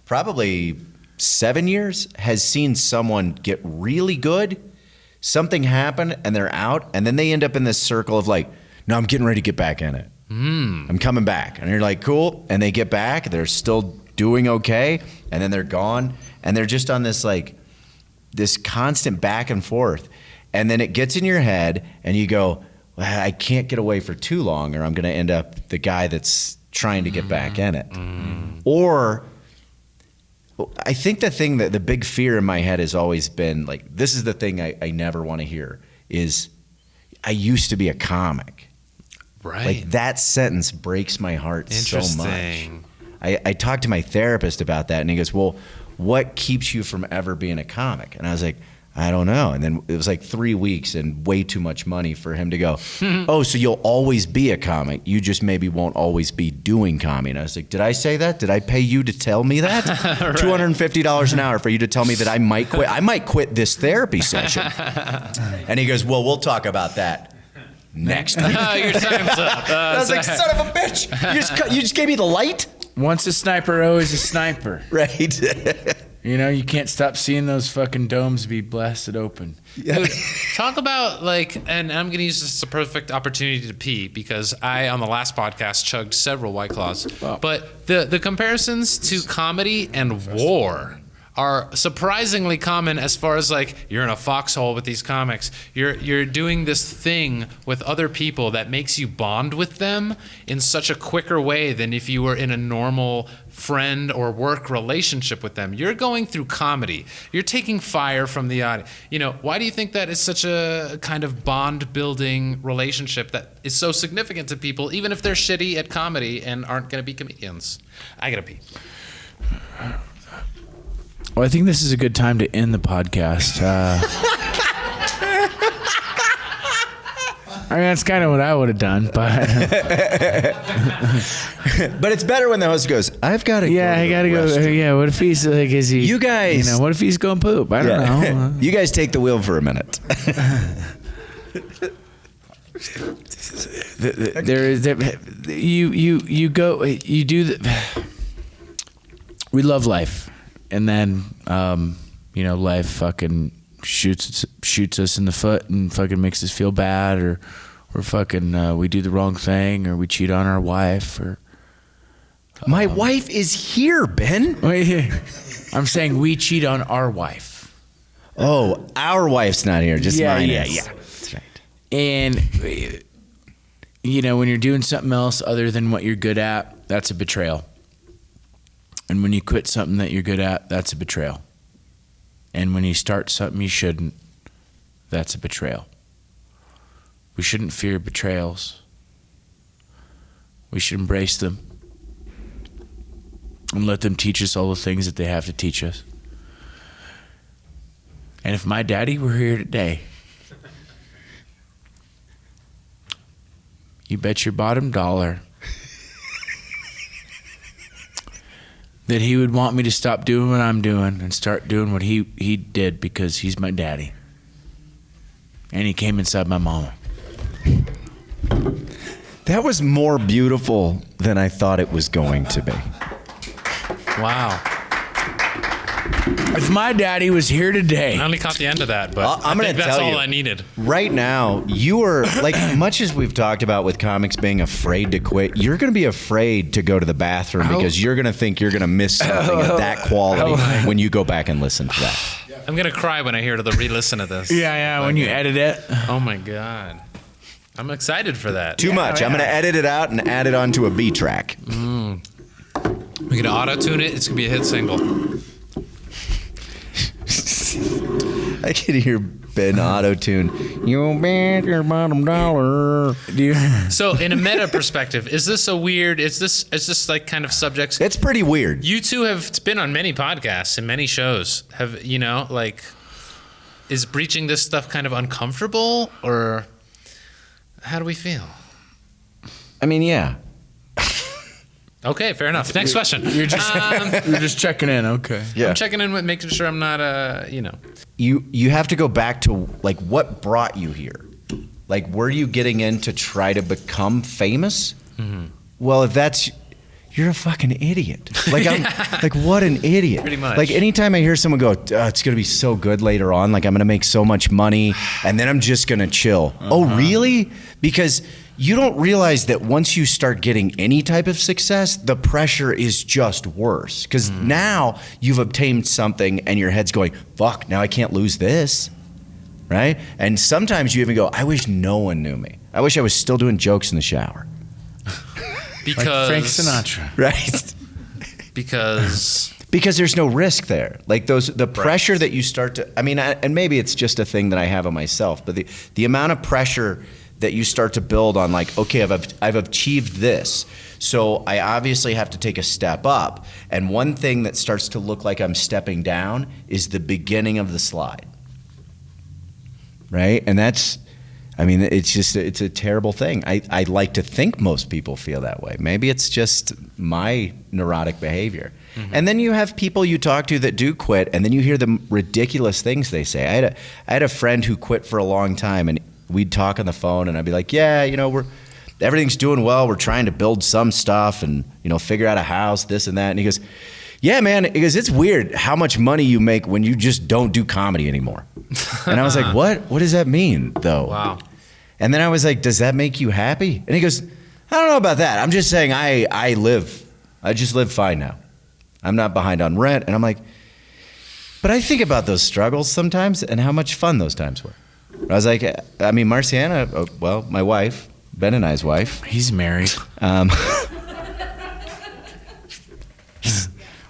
probably 7 years has seen someone get really good, something happen, and they're out, and then they end up in this circle of like, no, I'm getting ready to get back in it. I'm coming back. And you're like, cool. And they get back, they're still doing okay, and then they're gone, and they're just on this like this constant back and forth. And then it gets in your head, and you go, well, I can't get away for too long, or I'm going to end up the guy that's trying to get back in it. Or I think the big fear in my head has always been like, this is the thing I never want to hear is I used to be a comic. Right. Like that sentence breaks my heart so much. Interesting. I talked to my therapist about that and he goes, well, what keeps you from ever being a comic? And I was like, I don't know. And then it was like 3 weeks and way too much money for him to go, oh, so you'll always be a comic. You just maybe won't always be doing comedy. And I was like, did I say that? Did I pay you to tell me that? Right. $250 an hour for you to tell me that I might quit. I might quit this therapy session. And he goes, well, we'll talk about that next week. Your time's up. I was like, son of a bitch. You just gave me the light? once a sniper, always a sniper. Right. You know, you can't stop seeing those fucking domes be blasted open. Dude, talk about and I'm going to use this as a perfect opportunity to pee because I, on the last podcast, chugged several White Claws. Wow. But the comparisons to comedy and war are surprisingly common as far as you're in a foxhole with these comics. You're doing this thing with other people that makes you bond with them in such a quicker way than if you were in a normal friend or work relationship with them. You're going through comedy. You're taking fire from the audience. You know, why do you think that is such a kind of bond building relationship that is so significant to people, even if they're shitty at comedy and aren't going to be comedians? I gotta pee. Well, I think this is a good time to end the podcast. I mean, that's kind of what I would have done, but but it's better when the host goes, "I've got to." Yeah, I got to go. Yeah, what if he's is he? You guys, what if he's going poop? I don't know. You guys take the wheel for a minute. You go. You do the. We love life. And then, life fucking shoots us in the foot and fucking makes us feel bad, or fucking we do the wrong thing, or we cheat on our wife, or. My wife is here, Ben. I'm saying we cheat on our wife. Oh, our wife's not here, just mine. Yeah. That's right. And when you're doing something else other than what you're good at, that's a betrayal. And when you quit something that you're good at, that's a betrayal. And when you start something you shouldn't, that's a betrayal. We shouldn't fear betrayals. We should embrace them and let them teach us all the things that they have to teach us. And if my daddy were here today, you bet your bottom dollar that he would want me to stop doing what I'm doing and start doing what he did, because he's my daddy. And he came inside my mama. That was more beautiful than I thought it was going to be. Wow. If my daddy was here today, I only caught the end of that, but I'm I going think to that's tell all you. I needed. Right now, you are, like, much as we've talked about with comics being afraid to quit, you're going to be afraid to go to the bathroom because you're going to think you're going to miss something of that quality when you go back and listen to that. I'm going to cry when I hear the re-listen of this. yeah, when you edit it. Oh, my God. I'm excited for that. Too much. I'm going to edit it out and add it onto a B track. We can auto-tune it. It's going to be a hit single. I can hear Ben auto-tune. You bet your bottom dollar. So in a meta perspective, is this like kind of subjects? It's pretty weird. You two have been on many podcasts and many shows. Have, is breaching this stuff kind of uncomfortable, or how do we feel? I mean, yeah. Okay, fair enough. Next question. You're just checking in. Okay. Yeah. I'm checking in with making sure I'm not, You have to go back to, like, what brought you here? Like, were you getting in to try to become famous? Mm-hmm. Well, if that's, you're a fucking idiot. Like, I'm like, what an idiot. Pretty much. Like, anytime I hear someone go, it's going to be so good later on, like, I'm going to make so much money, and then I'm just going to chill. Oh, really? Because you don't realize that once you start getting any type of success, the pressure is just worse. Because now you've obtained something and your head's going, fuck, now I can't lose this, right? And sometimes you even go, I wish no one knew me. I wish I was still doing jokes in the shower. because Like Frank Sinatra. Right? because there's no risk there. Like the pressure that you start to, I mean, and maybe it's just a thing that I have on myself, but the amount of pressure that you start to build on, like, okay, I've achieved this, so I obviously have to take a step up. And one thing that starts to look like I'm stepping down is the beginning of the slide, right? And that's, I mean, it's a terrible thing. I like to think most people feel that way. Maybe it's just my neurotic behavior. Mm-hmm. And then you have people you talk to that do quit, and then you hear the ridiculous things they say. I had a friend who quit for a long time, and we'd talk on the phone, and I'd be like, yeah, everything's doing well. We're trying to build some stuff and, figure out a house, this and that. And he goes, yeah, man, it's weird how much money you make when you just don't do comedy anymore. And I was like, what? What does that mean, though? Wow. And then I was like, does that make you happy? And he goes, I don't know about that. I'm just saying I just live fine now. I'm not behind on rent. And I'm like, but I think about those struggles sometimes and how much fun those times were. I was like, I mean, Marciana, well, my wife, Ben and I's wife. He's married.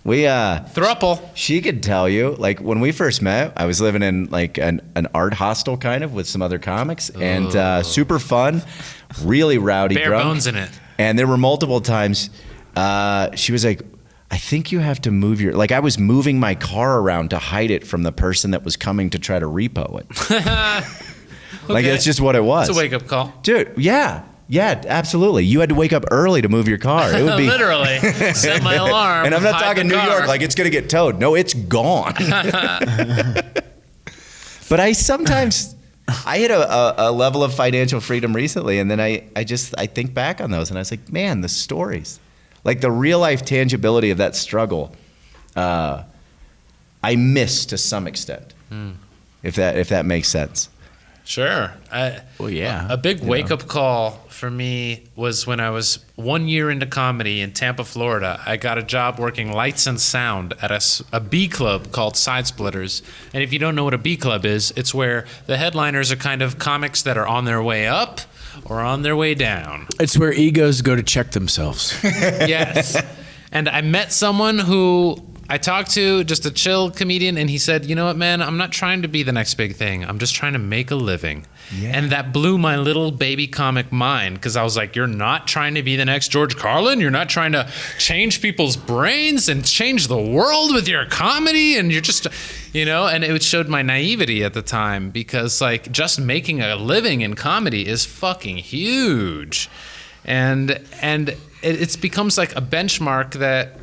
Thruple. She could tell you, like, when we first met, I was living in, like, an art hostel kind of with some other comics, and super fun, really rowdy, Bare drunk. bones in it. And there were multiple times she was like, I think you have to move I was moving my car around to hide it from the person that was coming to try to repo it. Like, that's just what it was. It's a wake-up call. Dude, yeah, absolutely. You had to wake up early to move your car. It would be literally set my alarm. And I'm not hide talking the New car. York, like it's going to get towed. No, it's gone. But I hit a level of financial freedom recently, and then I think back on those, and I was like, man, the stories. Like the real life tangibility of that struggle, I miss to some extent, if that makes sense. Sure. Well, yeah. A big wake-up call for me was when I was 1 year into comedy in Tampa, Florida. I got a job working lights and sound at a B club called Side Splitters. And if you don't know what a B club is, it's where the headliners are kind of comics that are on their way up or on their way down. It's where egos go to check themselves. Yes. And I met someone who I talked to, just a chill comedian, and he said, you know what, man, I'm not trying to be the next big thing. I'm just trying to make a living. Yeah. And that blew my little baby comic mind, because I was like, you're not trying to be the next George Carlin? You're not trying to change people's brains and change the world with your comedy? And you're just, and it showed my naivety at the time, because like just making a living in comedy is fucking huge. And it becomes like a benchmark that,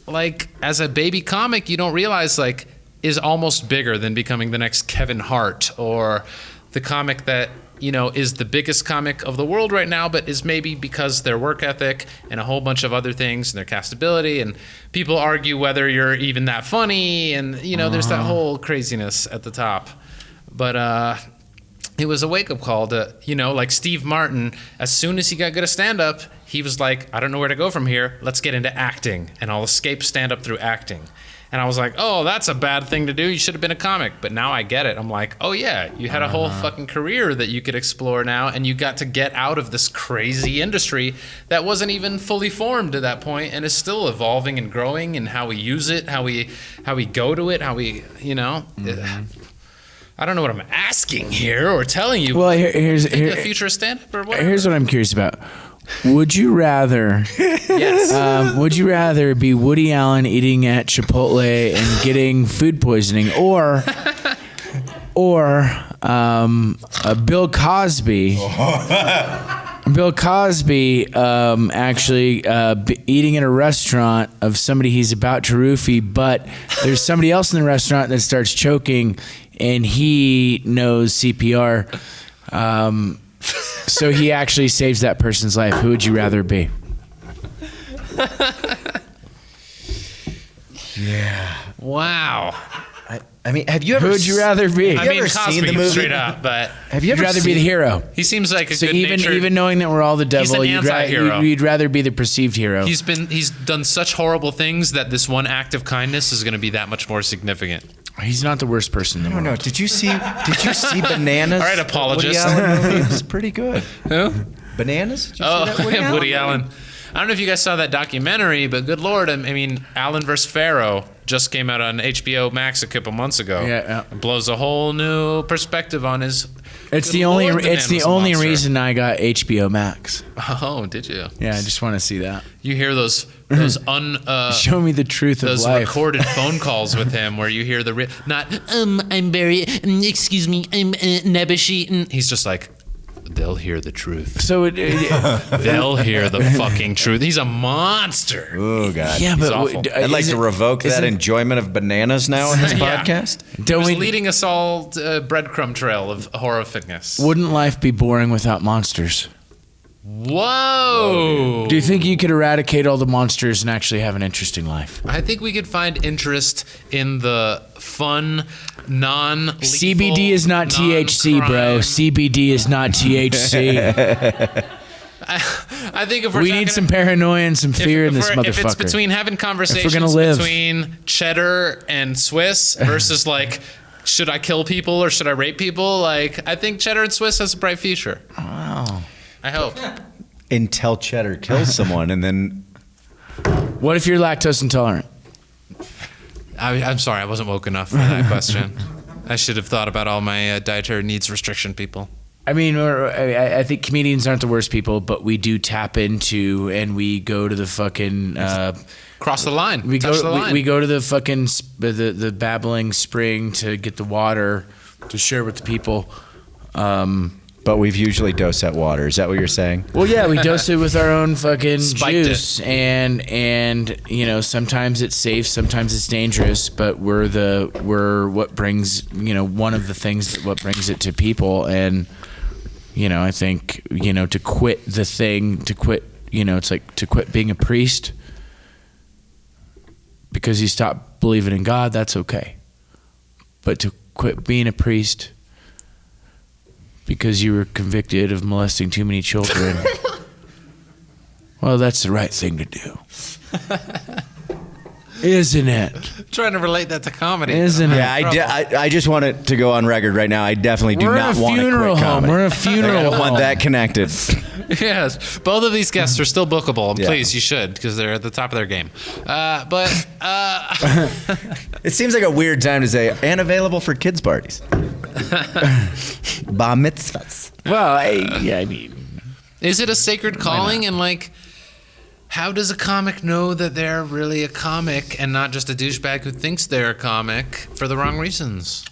like, as a baby comic, you don't realize, like, is almost bigger than becoming the next Kevin Hart, or the comic that is the biggest comic of the world right now, but is maybe because their work ethic and a whole bunch of other things and their castability, and people argue whether you're even that funny, and there's that whole craziness at the top. But it was a wake-up call to, like Steve Martin, as soon as he got good at stand-up, he was like, I don't know where to go from here, let's get into acting, and I'll escape stand-up through acting. And I was like, oh, that's a bad thing to do. You should have been a comic. But now I get it. I'm like, oh, yeah, you had a whole fucking career that you could explore now, and you got to get out of this crazy industry that wasn't even fully formed at that point and is still evolving and growing, and how we use it, how we go to it, how we, I don't know what I'm asking here or telling you. Well, here's the future of stand-up or whatever. Here's what I'm curious about. Would you rather? Yes. Would you rather be Woody Allen eating at Chipotle and getting food poisoning, or Bill Cosby? Bill Cosby actually eating in a restaurant of somebody he's about to roofie, but there's somebody else in the restaurant that starts choking, and he knows CPR. So he actually saves that person's life. Who would you rather be? Yeah. Wow. I mean, have you ever? Who would you rather be? I mean, ever Cosby, seen the movie? straight up, but Have you You'd ever rather seen be the hero. he seems like a So good even knowing that we're all the devil, He's an anti-hero. you'd rather be the perceived hero. He's done such horrible things that this one act of kindness is going to be that much more significant. He's not the worst person in the I don't know. world. Did you see Bananas? All right, apologist. Woody Allen movie? It was pretty good. Who? Bananas? Did you Oh, see that Woody Allen. I don't know if you guys saw that documentary, but good Lord, I mean, Allen vs. Pharaoh just came out on HBO Max a couple months ago. Yeah. It blows a whole new perspective on his. It's Good the Lord, only. man It's the was a only monster. reason I got HBO Max. Oh, did you? Yeah, I just want to see that. You hear those Show me the truth of those life. recorded phone calls with him where you hear the I'm Barry, excuse me, I'm Nebuchadnezzar. He's just like, they'll hear the truth. So They'll hear the fucking truth. He's a monster. Oh God. yeah, He's but awful. I'd like to revoke that isn't- enjoyment of bananas now in this Yeah. podcast. He Don't was we? leading us all breadcrumb trail of horrificness. Wouldn't life be boring without monsters? Whoa! Do you think you could eradicate all the monsters and actually have an interesting life? I think we could find interest in the fun, non-lethal, CBD is not THC, bro. non-crime. CBD is not THC. I think if we're We talking, need some paranoia and some fear in this If it's motherfucker. between having conversations gonna live. between cheddar and Swiss versus like, should I kill people or should I rape people? Like, I think cheddar and Swiss has a bright future. Wow. I hope. Until cheddar kills someone, and then What if you're lactose intolerant? I'm sorry, I wasn't woke enough for that question. I should have thought about all my dietary needs restriction people. I mean, I think comedians aren't the worst people, but we do tap into and we go to the fucking. Cross the line. We Touch go. the line. We go to the fucking the babbling spring to get the water to share with the people. but we've usually dosed that water. Is that what you're saying? Well, yeah, we dose it with our own fucking Spiked juice, and sometimes it's safe, sometimes it's dangerous, but we're what brings one of the things that what brings it to people, and I think to quit the thing, to quit it's like to quit being a priest because you stop believing in God, that's okay, but to quit being a priest because you were convicted of molesting too many children, well, that's the right thing to do. Isn't it? I'm trying to relate that to comedy. Isn't it? Yeah, I just want it to go on record right now. I definitely do We're not in a want to funeral quit home. comedy. We're in a funeral I don't home. want that connected. Yes, both of these guests are still bookable. And Yeah. Please, you should, because they're at the top of their game. But It seems like a weird time to say, and available for kids' parties. Bar mitzvahs. Well, I mean, is it a sacred calling? And like, how does a comic know that they're really a comic and not just a douchebag who thinks they're a comic for the wrong reasons?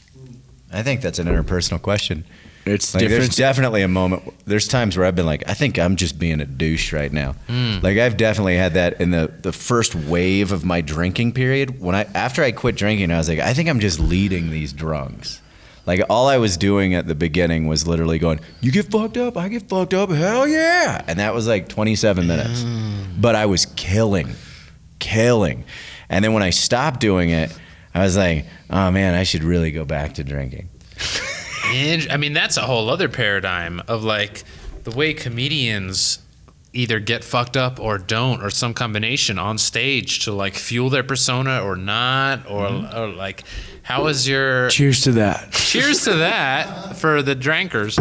I think that's an interpersonal question. it's Like, there's different. definitely a moment. There's times where I've been like, I think I'm just being a douche right now. Like I've definitely had that in the first wave of my drinking period. After I quit drinking, I was like, I think I'm just leading these drunks. Like all I was doing at the beginning was literally going, you get fucked up, I get fucked up, hell yeah. And that was like 27 minutes. But I was killing. And then when I stopped doing it, I was like, oh man, I should really go back to drinking. And I mean, that's a whole other paradigm of like the way comedians either get fucked up or don't, or some combination on stage to like fuel their persona or not, or like, how is your Cheers to that. cheers to that for the drinkers.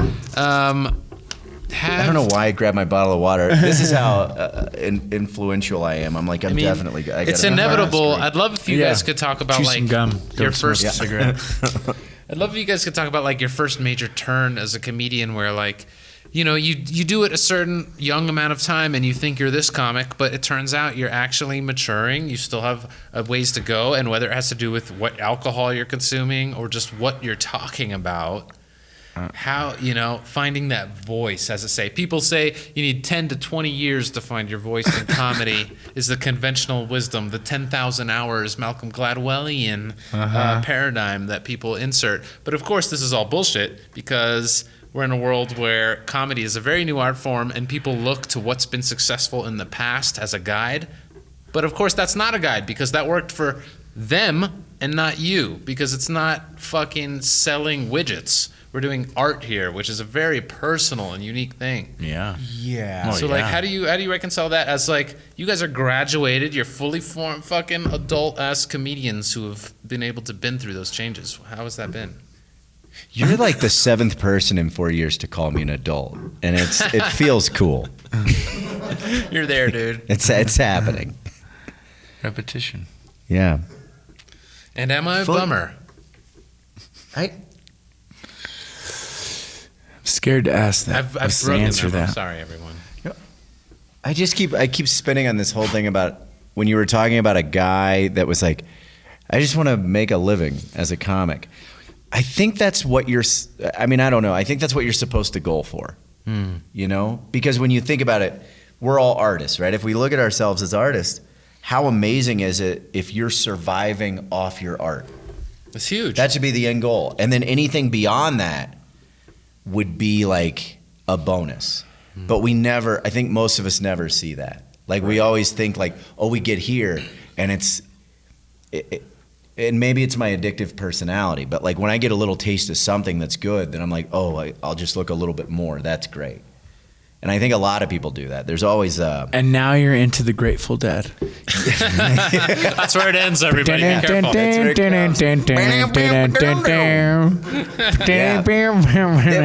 I don't know why I grabbed my bottle of water. This is how influential I am. I'm like, I'm definitely. It's inevitable. I'd love if you guys could talk about Chew like some gum. your Don't smoke first a cigarette. I'd love if you guys could talk about like your first major turn as a comedian, where like, you know, you do it a certain young amount of time and you think you're this comic, but it turns out you're actually maturing. You still have a ways to go, and whether it has to do with what alcohol you're consuming or just what you're talking about. How, you know, finding that voice, as I say. People say you need 10 to 20 years to find your voice in comedy is the conventional wisdom, the 10,000 hours Malcolm Gladwellian paradigm that people insert. But of course, this is all bullshit, because we're in a world where comedy is a very new art form and people look to what's been successful in the past as a guide. But of course, that's not a guide, because that worked for them and not you, because it's not fucking selling widgets. We're doing art here, which is a very personal and unique thing. Yeah. Yeah. So like, how do you reconcile that as like, you guys are graduated, you're fully formed fucking adult ass comedians who have been able to been through those changes. How has that been? You're like the 7th person in 4 years to call me an adult, and it feels cool. You're there, dude. It's happening. Repetition. Yeah. And am I a bummer? Scared to ask that. I've What's the broken answer to them. I'm that? sorry, everyone. I keep spinning on this whole thing about when you were talking about a guy that was like, I just want to make a living as a comic. I think that's what I don't know. I think that's what you're supposed to goal for, you know? Because when you think about it, we're all artists, right? If we look at ourselves as artists, how amazing is it if you're surviving off your art? It's huge. That should be the end goal. And then anything beyond that would be like a bonus. But I think most of us never see that. Like we always think like, oh, we get here and and maybe it's my addictive personality, but like when I get a little taste of something that's good, then I'm like, oh, I'll just look a little bit more. That's great. And I think a lot of people do that. There's always And now you're into the Grateful Dead. That's where it ends, everybody. Be careful. It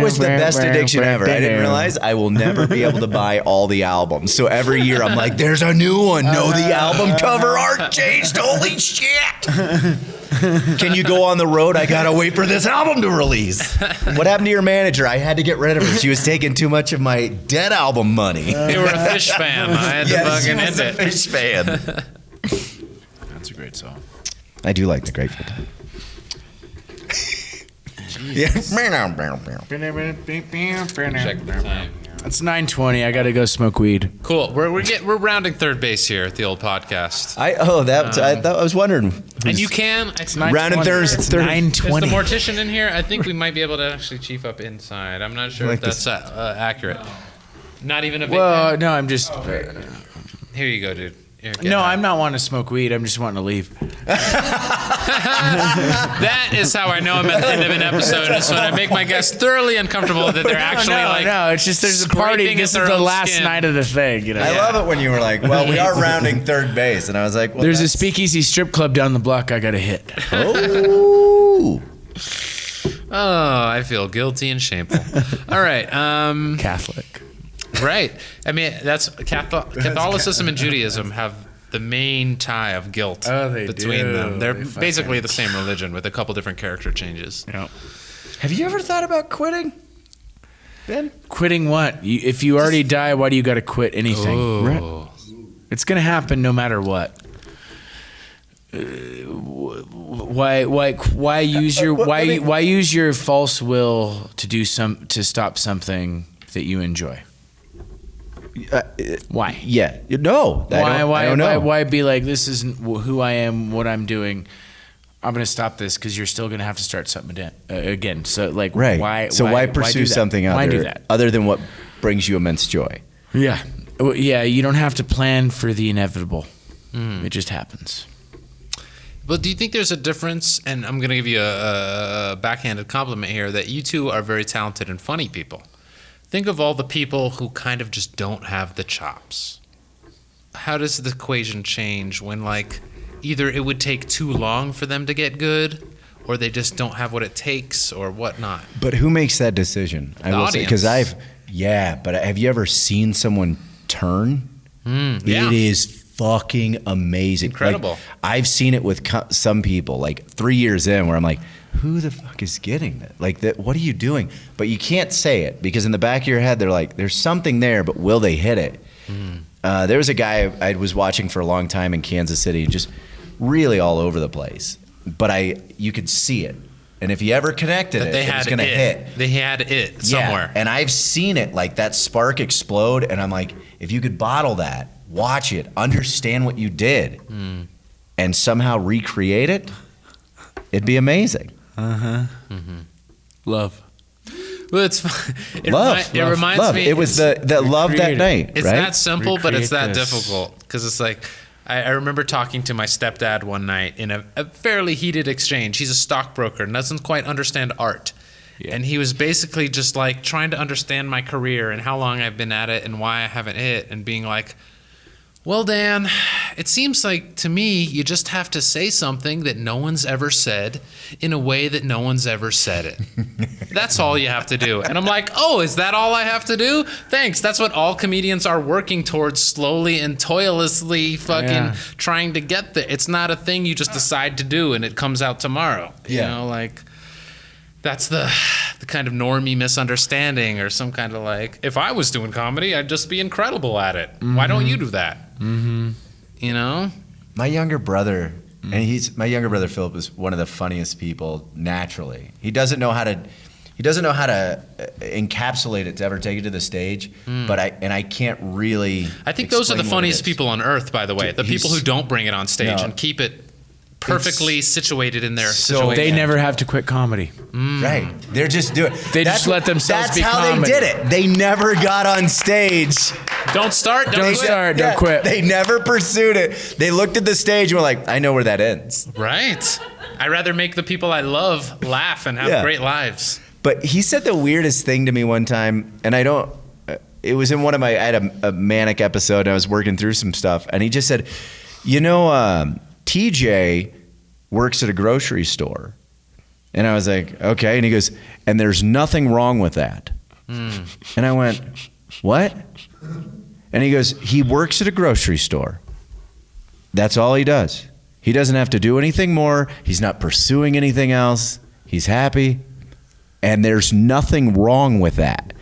was the best addiction ever. I didn't realize I will never be able to buy all the albums. So every year I'm like, there's a new one. No, the album cover art changed. Holy shit. Can you go on the road? I gotta wait for this album to release. What happened to your manager? I had to get rid of her. She was taking too much of my Dead album money. You were a Fish fan. I had to fucking end it. Fish fan. That's a great song. I do like the Grateful Dead. Check the time. It's 9:20. I gotta go smoke weed. Cool. We're rounding third base here at the old podcast. I was wondering. And you can. It's Rounding third. Is the 9:20. mortician in here? I think we might be able to actually chief up inside. I'm not sure Like if that's accurate. Not even a big Well, no, I'm just. Here you go, dude. Here, get No, high. I'm not wanting to smoke weed. I'm just wanting to leave. That is how I know I'm at the end of an episode. Is when I make my guests thoroughly uncomfortable that they're actually no, it's just there's a party. scraping This at is their the own last skin. night of the thing. You know. I love it when you were like, well, we are rounding third base. And I was like, well, There's a speakeasy strip club down the block I gotta hit. Oh. Oh, I feel guilty and shameful. All right. Catholic. Right. I mean, that's Catholicism and Judaism have the main tie of guilt between do. them. They're They basically the same religion with a couple different character changes. Yeah. Have you ever thought about quitting, Ben? Quitting what? If you already die, why do you gotta quit anything? Oh. It's gonna happen no matter what. Why use your why use your false will to stop something that you enjoy? Why? Yeah. No. I don't know. Why be like, this isn't who I am, what I'm doing? I'm going to stop this because you're still going to have to start something again. So like, Right. Why do pursue that? something Why do that? other than what brings you immense joy? Yeah. Well, yeah, you don't have to plan for the inevitable. It just happens. But do you think there's a difference? And I'm going to give you a backhanded compliment here that you two are very talented and funny people. Think of all the people who kind of just don't have the chops. How does the equation change when, like, either it would take too long for them to get good, or they just don't have what it takes, or whatnot? But who makes that decision? The audience. Because but have you ever seen someone turn? Yeah. It is fucking amazing. Incredible. Like, I've seen it with some people, like 3 years in, where I'm like, who the fuck is getting that? Like, what are you doing? But you can't say it because in the back of your head, they're like, there's something there, but will they hit it? There was a guy I was watching for a long time in Kansas City, just really all over the place. But you could see it. And if he ever connected it, it was going to hit. They had it somewhere. Yeah, and I've seen it, like that spark explode, and I'm like, if you could bottle that, watch it, understand what you did, and somehow recreate it, it'd be amazing. Love. Well, it reminds love. me. It was the love that night, It's right? that simple, but it's that Recreate this. difficult. Because it's like, I remember talking to my stepdad one night in a fairly heated exchange. He's a stockbroker and doesn't quite understand art. Yeah. And he was basically just like trying to understand my career and how long I've been at it and why I haven't hit, and being like, well, Dan, it seems like to me you just have to say something that no one's ever said in a way that no one's ever said it. That's all you have to do. And I'm like, oh, is that all I have to do? Thanks. That's what all comedians are working towards, slowly and toilessly fucking trying to get there. It's not a thing you just decide to do and it comes out tomorrow. You know, like, that's the kind of normie misunderstanding, or some kind of like, if I was doing comedy, I'd just be incredible at it. Why don't you do that? You know? My younger brother, and my younger brother Philip is one of the funniest people naturally. He doesn't know how to encapsulate it to ever take it to the stage, but I can't really. I think those are the funniest people on earth, by the way. The people who don't bring it on stage and keep it perfectly situated in their situation. They never have to quit comedy. Right. They're just doing. They just let themselves That's be how comedy. they did it. They never got on stage. Don't start, don't quit. Don't quit. They never pursued it. They looked at the stage and were like, I know where that ends. Right. I'd rather make the people I love laugh and have great lives. But he said the weirdest thing to me one time, and it was in I had a manic episode and I was working through some stuff, and he just said, TJ works at a grocery store. And I was like, okay. And he goes, and there's nothing wrong with that. And I went, what? And he goes, he works at a grocery store. That's all he does. He doesn't have to do anything more. He's not pursuing anything else. He's happy. And there's nothing wrong with that.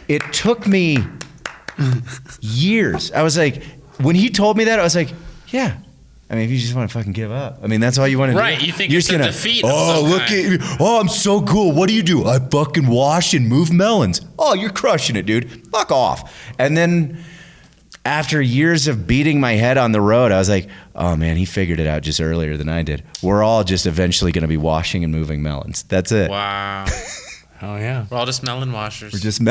It took me years. I was like, when he told me that, I was like, yeah. I mean, if you just want to fucking give up. I mean, that's all you want to do. Right, you think it's a defeat of Oh, some look kind. at me. Oh, I'm so cool. What do? I fucking wash and move melons. Oh, you're crushing it, dude. Fuck off. And then after years of beating my head on the road, I was like, oh, man, he figured it out just earlier than I did. We're all just eventually going to be washing and moving melons. That's it. Wow. Oh, yeah. We're all just melon washers. We're just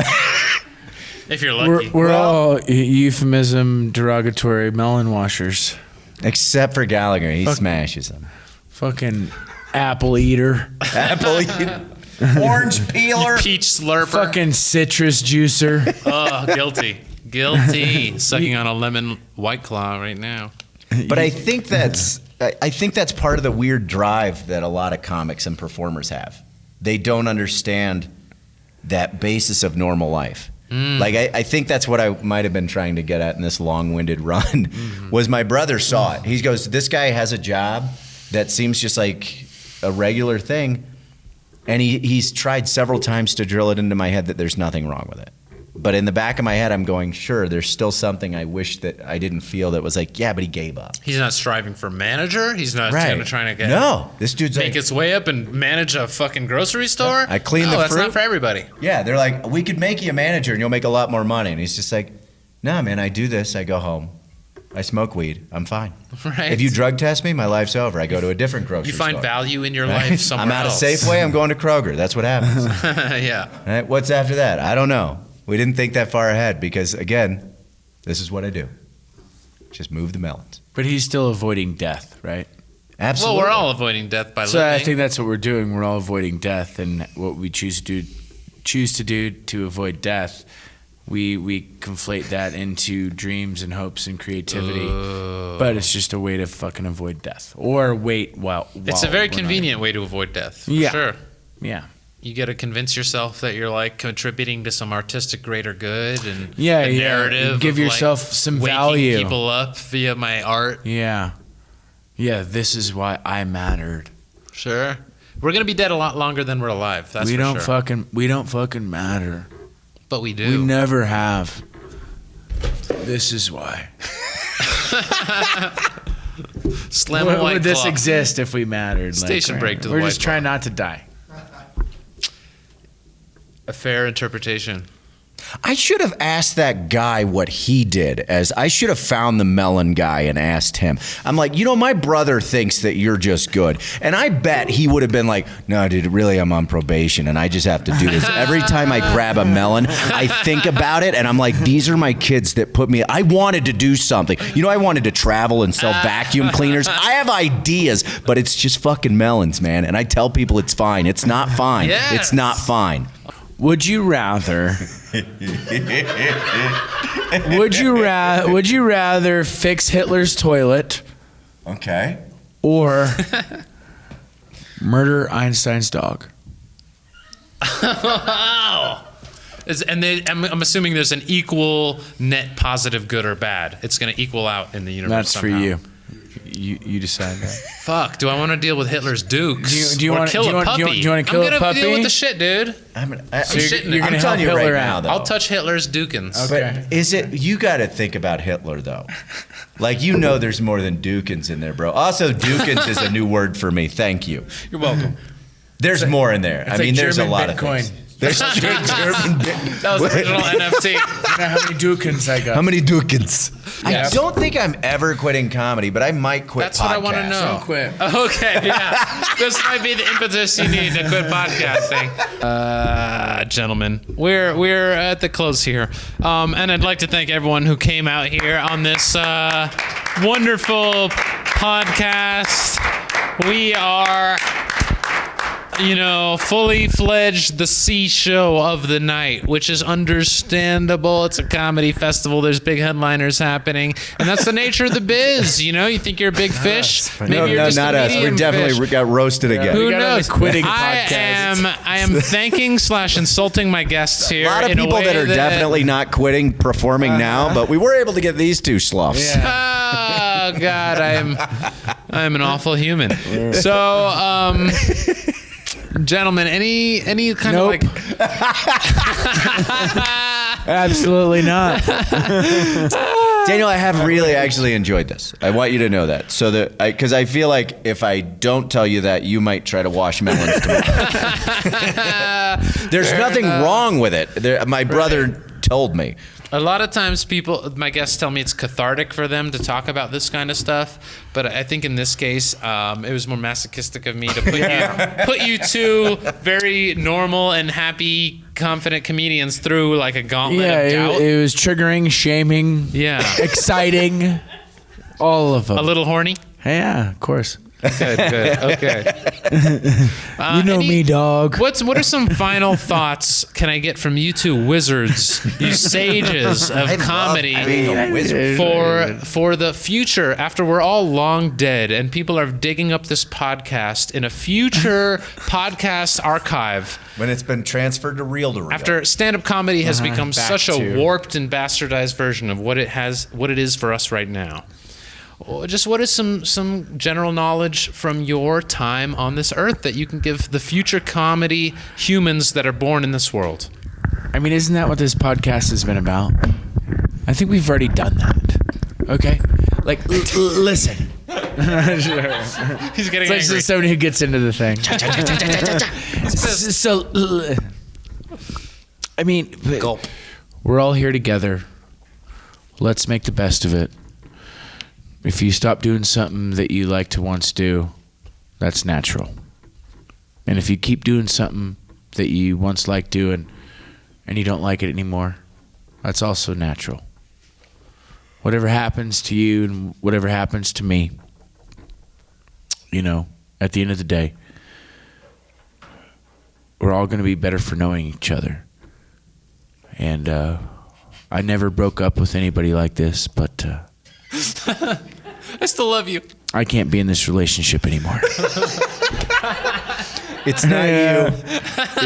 if you're lucky. We're all euphemism derogatory melon washers. Except for Gallagher. He smashes them. Fucking apple eater. Apple eater. Orange peeler. Peach slurper. Fucking citrus juicer. Oh, guilty. Guilty. Sucking on a lemon White Claw right now. But I think that's part of the weird drive that a lot of comics and performers have. They don't understand that basis of normal life. Like I think that's what I might have been trying to get at in this long-winded run. Was my brother saw it. He goes, this guy has a job that seems just like a regular thing, and he's tried several times to drill it into my head that there's nothing wrong with it. But in the back of my head, I'm going, sure, there's still something I wish that I didn't feel that was like, yeah, but he gave up. He's not striving for manager. He's not trying to get this dude's make like, his way up and manage a fucking grocery store. I clean the that's fruit. not for everybody. Yeah, they're like, we could make you a manager and you'll make a lot more money. And he's just like, no, man, I do this. I go home. I smoke weed. I'm fine. Right. If you drug test me, my life's over. I go to a different grocery You store. find value in your life somewhere I'm out else. of Safeway. I'm going to Kroger. That's what happens. Yeah. Right? What's after that? I don't know. We didn't think that far ahead because, again, this is what I do. Just move the melons. But he's still avoiding death, right? Absolutely. Well, we're all avoiding death by So living. I think that's what we're doing. We're all avoiding death, and what we choose to do to avoid death, we conflate that into dreams and hopes and creativity. But it's just a way to fucking avoid death or wait while It's a very we're not- convenient way to avoid death. For Yeah. Sure. Yeah. You got to convince yourself that you're like contributing to some artistic greater good and Yeah, a yeah. narrative. Give of, yourself like, some waking value. people up via my art. Yeah. Yeah, this is why I mattered. Sure. We're gonna be dead a lot longer than we're alive. That's we for don't sure. we don't fucking matter. But we do. We never have. This is why. Slam a Would white this claw. exist if we mattered? Station break to the We're White just Claw. trying not to die. A fair interpretation. I should have asked that guy what he did. As I should have found the melon guy and asked him. I'm like, my brother thinks that you're just good, and I bet he would have been like, no, dude, really, I'm on probation, and I just have to do this. Every time I grab a melon, I think about it, and I'm like, these are my kids that put me. I wanted to do something. I wanted to travel and sell vacuum cleaners. I have ideas, but it's just fucking melons, man. And I tell people it's fine. It's not fine. Yes. It's not fine. Would you rather? Would you rather fix Hitler's toilet Okay. or murder Einstein's dog? Wow. I'm assuming there's an equal net positive good or bad. It's going to equal out in the universe. That's somehow. for you. You decide that. Fuck. Do I want to deal with Hitler's dukes? Do you or wanna- kill do you a wanna- puppy? do you wanna kill I'm a gonna puppy? deal with the shit, dude. I'm shitting it. You're gonna I'm telling help you Hitler right out. now, though. I'll touch Hitler's dukins. Okay. But is it? You got to think about Hitler though. Like there's more than Dukins in there, bro. Also, Dukins is a new word for me. Thank you. You're welcome. There's more in there. I mean, there's German a lot Bitcoin. of things. There's German. That was original NFT. You know how many Dukins I got? How many Dukins? Yeah. I don't think I'm ever quitting comedy, but I might quit. That's what I want to podcasts. know. Don't quit. Okay, yeah. This might be the impetus you need to quit podcasting. Gentlemen, we're at the close here. And I'd like to thank everyone who came out here on this wonderful podcast. We are, fully fledged the C show of the night, which is understandable. It's a comedy festival. There's big headliners happening, and that's the nature of the biz. You think you're a big fish. Maybe No, you're just not a us. medium We definitely fish. got roasted again. Who We got on knows? the quitting I podcast. am thanking / insulting my guests here. A lot of in people way that are definitely not quitting performing now, but we were able to get these two sloughs. Oh God, I'm an awful human. So, gentlemen, any kind Nope. of like Absolutely not. Daniel, I have really actually enjoyed this. I want you to know that. So that because I feel like if I don't tell you that, you might try to wash melons tomorrow. There's nothing wrong with it. My brother told me. a lot of times my guests tell me it's cathartic for them to talk about this kind of stuff, but I think in this case, it was more masochistic of me to put you two very normal and happy, confident comedians through like a gauntlet Yeah, of doubt. it was triggering, shaming, Yeah. exciting, all of them. A little horny? Yeah, of course. Good. Okay. You know me, dog. What are some final thoughts can I get from you two wizards, you sages of comedy, being a wizard. for the future after we're all long dead and people are digging up this podcast in a future podcast archive? When it's been transferred to reel to reel. After stand-up comedy has become back such a to- warped and bastardized version of what it is for us right now. Just what is some general knowledge from your time on this earth that you can give the future comedy humans that are born in this world? I mean, isn't that what this podcast has been about? I think we've already done that. Okay? Like, listen. He's getting It's angry. like somebody who gets into the thing. I mean, Gulp. we're all here together. Let's make the best of it. If you stop doing something that you like to once do, that's natural. And if you keep doing something that you once liked doing and you don't like it anymore, that's also natural. Whatever happens to you and whatever happens to me, you know, at the end of the day, we're all going to be better for knowing each other. And I never broke up with anybody like this, but I still love you. I can't be in this relationship anymore. It's not you.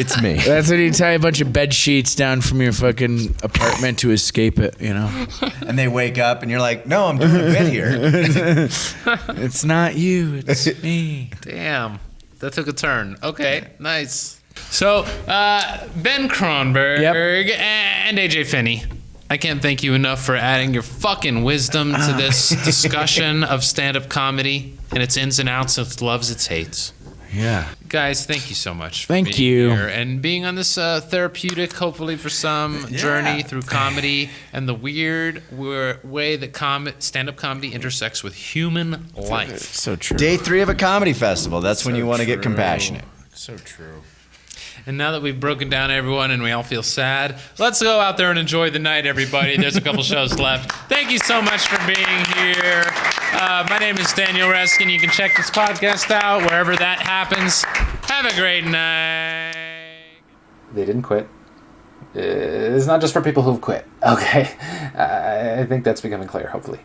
It's me. That's when you tie a bunch of bed sheets down from your fucking apartment to escape it, you know? And they wake up and you're like, no, I'm doing a bit here. It's not you, it's me. Damn. That took a turn. Okay, nice. So, Ben Kronberg and AJ Finney, I can't thank you enough for adding your fucking wisdom to this discussion of stand-up comedy and its ins and outs, its loves, its hates. Yeah. Guys, thank you so much for Thank being you. here and being on this therapeutic, hopefully for some, journey through comedy and the weird way that stand-up comedy intersects with human life. So true. Day 3 of a comedy festival. That's when you want to get compassionate. So true. And now that we've broken down everyone and we all feel sad, let's go out there and enjoy the night, everybody. There's a couple shows left. Thank you so much for being here. My name is Daniel Reskin. You can check this podcast out wherever that happens. Have a great night. They didn't quit. It's not just for people who've quit. Okay. I think that's becoming clear, hopefully.